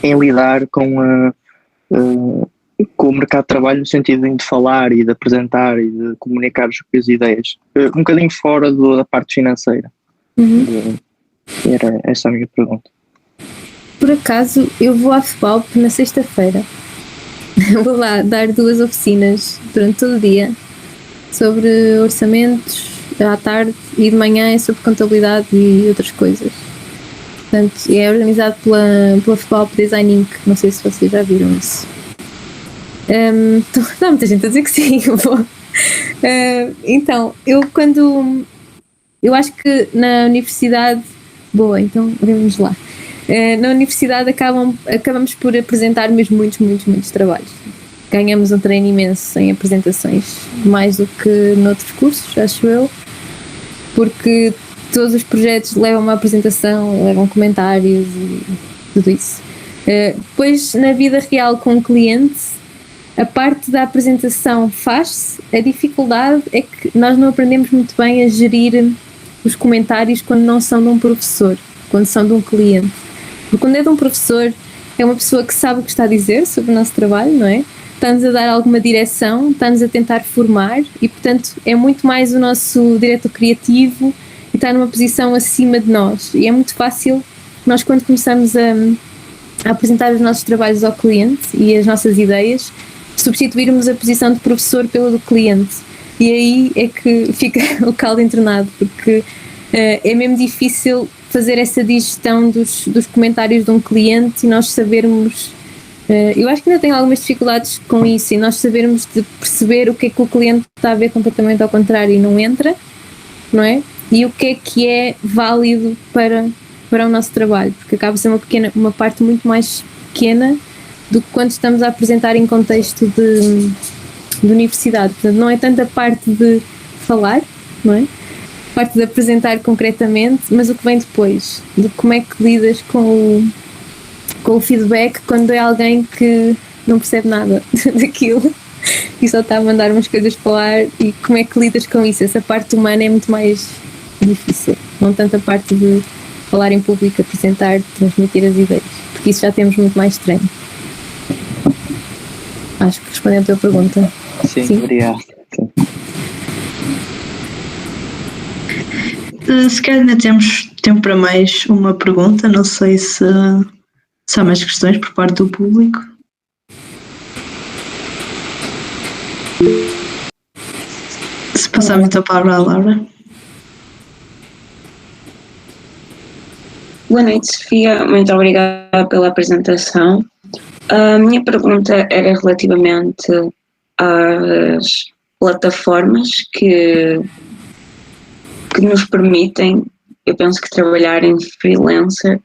em lidar com o mercado de trabalho, no sentido de falar e de apresentar e de comunicar as ideias, um bocadinho fora da parte financeira. Era essa a minha pergunta. Por acaso, eu vou à FEPALP na sexta-feira. Vou lá dar 2 oficinas durante todo o dia sobre orçamentos à tarde, e de manhã é sobre contabilidade e outras coisas. Portanto, é organizado pela FEPALP Design Inc. Não sei se vocês já viram isso. Há muita gente a dizer que sim, eu vou. Então, eu acho que na universidade, boa, então vamos lá. Na universidade acabamos por apresentar mesmo muitos trabalhos. Ganhamos um treino imenso em apresentações, mais do que noutros cursos, acho eu, porque todos os projetos levam uma apresentação, levam comentários e tudo isso. Depois, na vida real com o cliente, a parte da apresentação faz-se, a dificuldade é que nós não aprendemos muito bem a gerir os comentários quando não são de um professor, quando são de um cliente. Porque quando é de um professor, é uma pessoa que sabe o que está a dizer sobre o nosso trabalho, não é? Está-nos a dar alguma direção, está-nos a tentar formar e, portanto, é muito mais o nosso diretor criativo e está numa posição acima de nós. E é muito fácil nós, quando começamos a apresentar os nossos trabalhos ao cliente e as nossas ideias, substituirmos a posição de professor pela do cliente. E aí é que fica o caldo entornado, porque é mesmo difícil fazer essa digestão dos comentários de um cliente e nós sabermos, eu acho que ainda tenho algumas dificuldades com isso, e nós sabermos de perceber o que é que o cliente está a ver completamente ao contrário e não entra, não é? E o que é válido para o nosso trabalho, porque acaba por ser uma parte muito mais pequena do que quando estamos a apresentar em contexto de universidade. Portanto, não é tanto a parte de falar, não é? A parte de apresentar concretamente, mas o que vem depois, de como é que lidas com o feedback quando é alguém que não percebe nada daquilo e só está a mandar umas coisas para o ar, e como é que lidas com isso? Essa parte humana é muito mais difícil, não tanto a parte de falar em público, apresentar, transmitir as ideias, porque isso já temos muito mais treino. Acho que respondeu a tua pergunta. Sim. Obrigado. Sim. Se calhar ainda temos tempo para mais uma pergunta, não sei se há mais questões por parte do público. Se passarmos então a palavra à Laura. Boa noite, Sofia. Muito obrigada pela apresentação. A minha pergunta era relativamente às plataformas que nos permitem, eu penso que trabalhar em freelancer.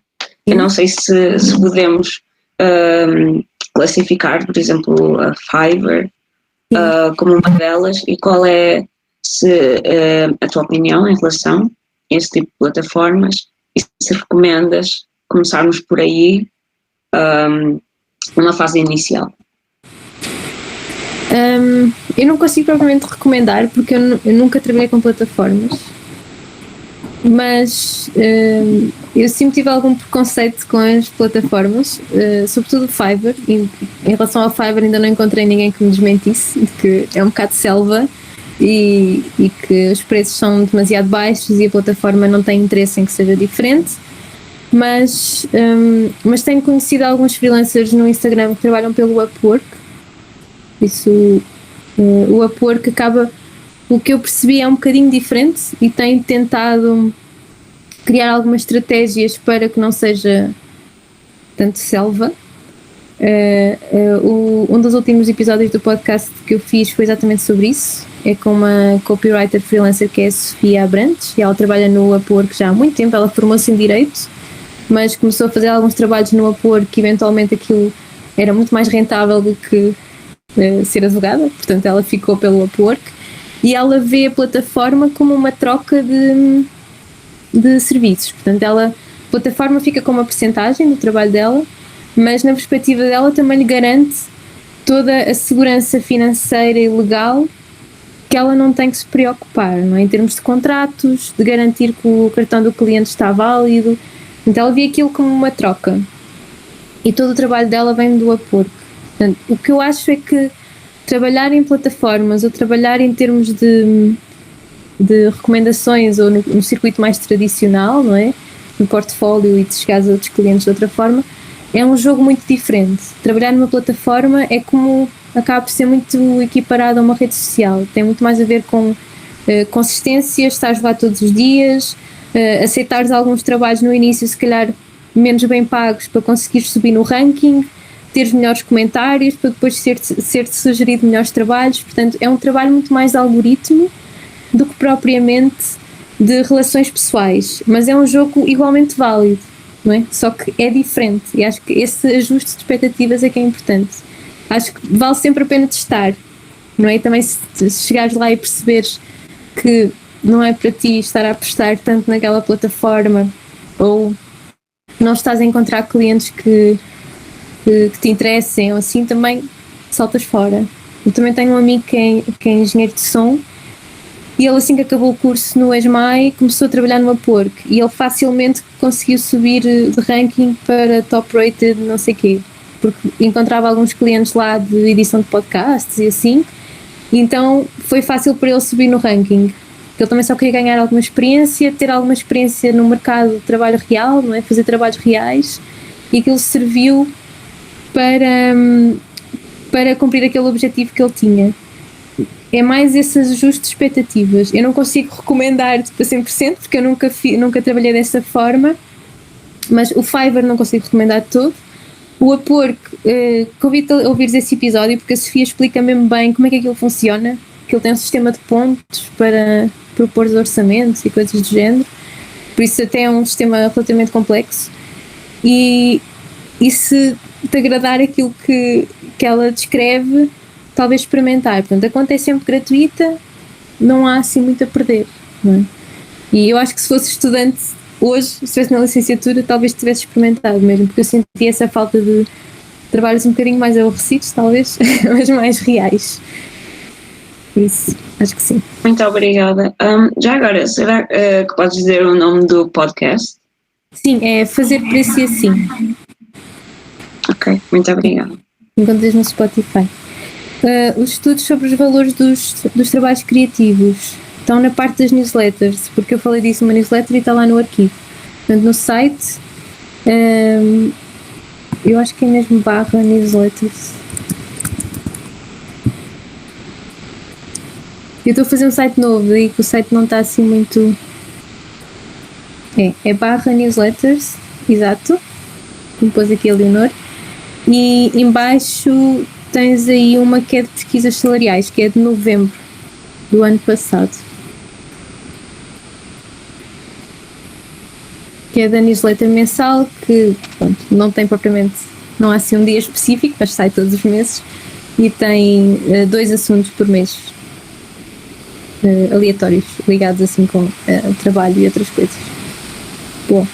Eu não sei se podemos classificar, por exemplo, a Fiverr como uma delas, e qual é a tua opinião em relação a esse tipo de plataformas, e se recomendas começarmos por aí uma fase inicial? Eu não consigo propriamente recomendar porque eu nunca trabalhei com plataformas, mas eu sempre tive algum preconceito com as plataformas, sobretudo o Fiverr. Em relação ao Fiverr ainda não encontrei ninguém que me desmentisse de que é um bocado selva e que os preços são demasiado baixos e a plataforma não tem interesse em que seja diferente, mas tenho conhecido alguns freelancers no Instagram que trabalham pelo Upwork. Isso, o Upwork acaba, o que eu percebi é um bocadinho diferente e tem tentado criar algumas estratégias para que não seja tanto selva. Um dos últimos episódios do podcast que eu fiz foi exatamente sobre isso. É com uma copywriter freelancer que é a Sofia Abrantes, e ela trabalha no Upwork já há muito tempo. Ela formou-se em Direito, mas começou a fazer alguns trabalhos no Upwork que eventualmente aquilo era muito mais rentável do que ser advogada, portanto ela ficou pelo Upwork e ela vê a plataforma como uma troca de serviços. Portanto, a plataforma fica com uma percentagem do trabalho dela, mas na perspectiva dela também lhe garante toda a segurança financeira e legal que ela não tem que se preocupar, não é? Em termos de contratos, de garantir que o cartão do cliente está válido. Então ela vê aquilo como uma troca e todo o trabalho dela vem do Upwork. Portanto, o que eu acho é que trabalhar em plataformas ou trabalhar em termos de recomendações ou no circuito mais tradicional, não é? No portfólio e de chegar a outros clientes de outra forma, é um jogo muito diferente. Trabalhar numa plataforma é como, acaba por ser muito equiparado a uma rede social. Tem muito mais a ver com consistência, estares lá todos os dias, aceitares alguns trabalhos no início, se calhar menos bem pagos, para conseguir subir no ranking, teres melhores comentários, para depois ser-te sugerido melhores trabalhos. Portanto, é um trabalho muito mais de algoritmo do que propriamente de relações pessoais, mas é um jogo igualmente válido, não é? Só que é diferente, e acho que esse ajuste de expectativas é que é importante. Acho que vale sempre a pena testar, não é? E também se chegares lá e perceberes que não é para ti estar a apostar tanto naquela plataforma, ou não estás a encontrar clientes que te interessem, ou assim, também saltas fora. Eu também tenho um amigo que é engenheiro de som, e ele, assim que acabou o curso no ESMAI, começou a trabalhar no Upwork, e ele facilmente conseguiu subir de ranking para top rated não sei quê, porque encontrava alguns clientes lá de edição de podcasts e assim, e então foi fácil para ele subir no ranking. Ele também só queria ganhar alguma experiência, ter alguma experiência no mercado de trabalho real, não é? Fazer trabalhos reais, e aquilo serviu para cumprir aquele objetivo que ele tinha. É mais esses ajustes de expectativas. Eu não consigo recomendar para 100%, porque eu nunca trabalhei dessa forma, mas o Fiverr não consigo recomendar de todo. O Upwork, convido-te a ouvires esse episódio, porque a Sofia explica mesmo bem como é que aquilo funciona, que ele tem um sistema de pontos para propor os orçamentos e coisas do género, por isso até é um sistema relativamente complexo, e se te agradar aquilo que ela descreve, talvez experimentar. Portanto, a conta é sempre gratuita, não há assim muito a perder, não é? E eu acho que se fosse estudante hoje, se estivesse na licenciatura, talvez tivesse experimentado mesmo, porque eu senti essa falta de trabalhos um bocadinho mais aborrecidos, talvez, mas mais reais. Isso, acho que sim. Muito obrigada. Já agora, será que podes dizer o nome do podcast? Sim, é Fazer Preço e Assim. Ok, muito obrigada. Encontras no Spotify. Os estudos sobre os valores dos trabalhos criativos estão na parte das newsletters, porque eu falei disso numa newsletter e está lá no arquivo. Portanto, no site, eu acho que é mesmo /newsletters. Eu estou a fazer um site novo, daí que o site não está assim muito... É /newsletters, exato, como pôs aqui a Leonor. E em baixo tens aí uma que é de pesquisas salariais, que é de novembro do ano passado, que é da newsletter mensal, que pronto, não tem propriamente, não há assim um dia específico, mas sai todos os meses, e tem 2 assuntos por mês, aleatórios, ligados assim com trabalho e outras coisas. Bom.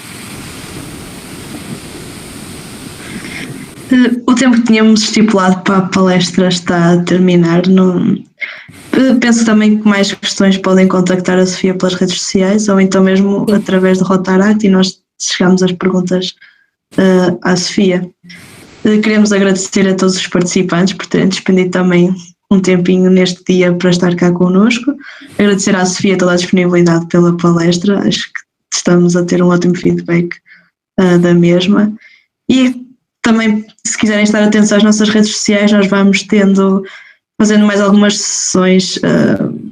O tempo que tínhamos estipulado para a palestra está a terminar. Penso também que mais questões podem contactar a Sofia pelas redes sociais ou então mesmo através do Rotaract e nós chegamos às perguntas à Sofia. Queremos agradecer a todos os participantes por terem despendido também um tempinho neste dia para estar cá connosco. Agradecer à Sofia toda a disponibilidade pela palestra. Acho que estamos a ter um ótimo feedback da mesma. E também, se quiserem estar atentos às nossas redes sociais, nós vamos fazendo mais algumas sessões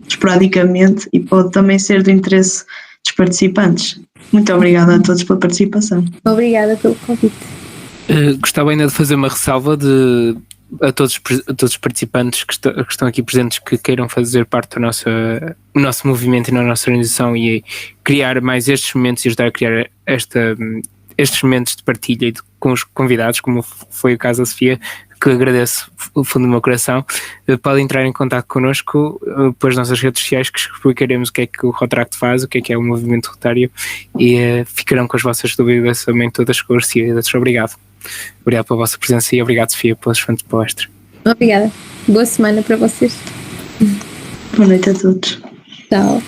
esporadicamente e pode também ser do interesse dos participantes. Muito obrigada a todos pela participação. Obrigada pelo convite. Gostava ainda de fazer uma ressalva a todos os participantes que estão aqui presentes que queiram fazer parte do nosso movimento e na nossa organização e criar mais estes momentos e ajudar a criar estes momentos de partilha com os convidados, como foi o caso da Sofia, que agradeço do fundo do meu coração. Podem entrar em contato connosco pelas nossas redes sociais, que explicaremos o que é que o Rotaract faz, o que é o movimento rotário e ficarão com as vossas dúvidas também todas esclarecidas. Obrigado. Obrigado pela vossa presença e obrigado, Sofia, pela excelente palestra. Obrigada. Boa semana para vocês. Boa noite a todos. Tchau.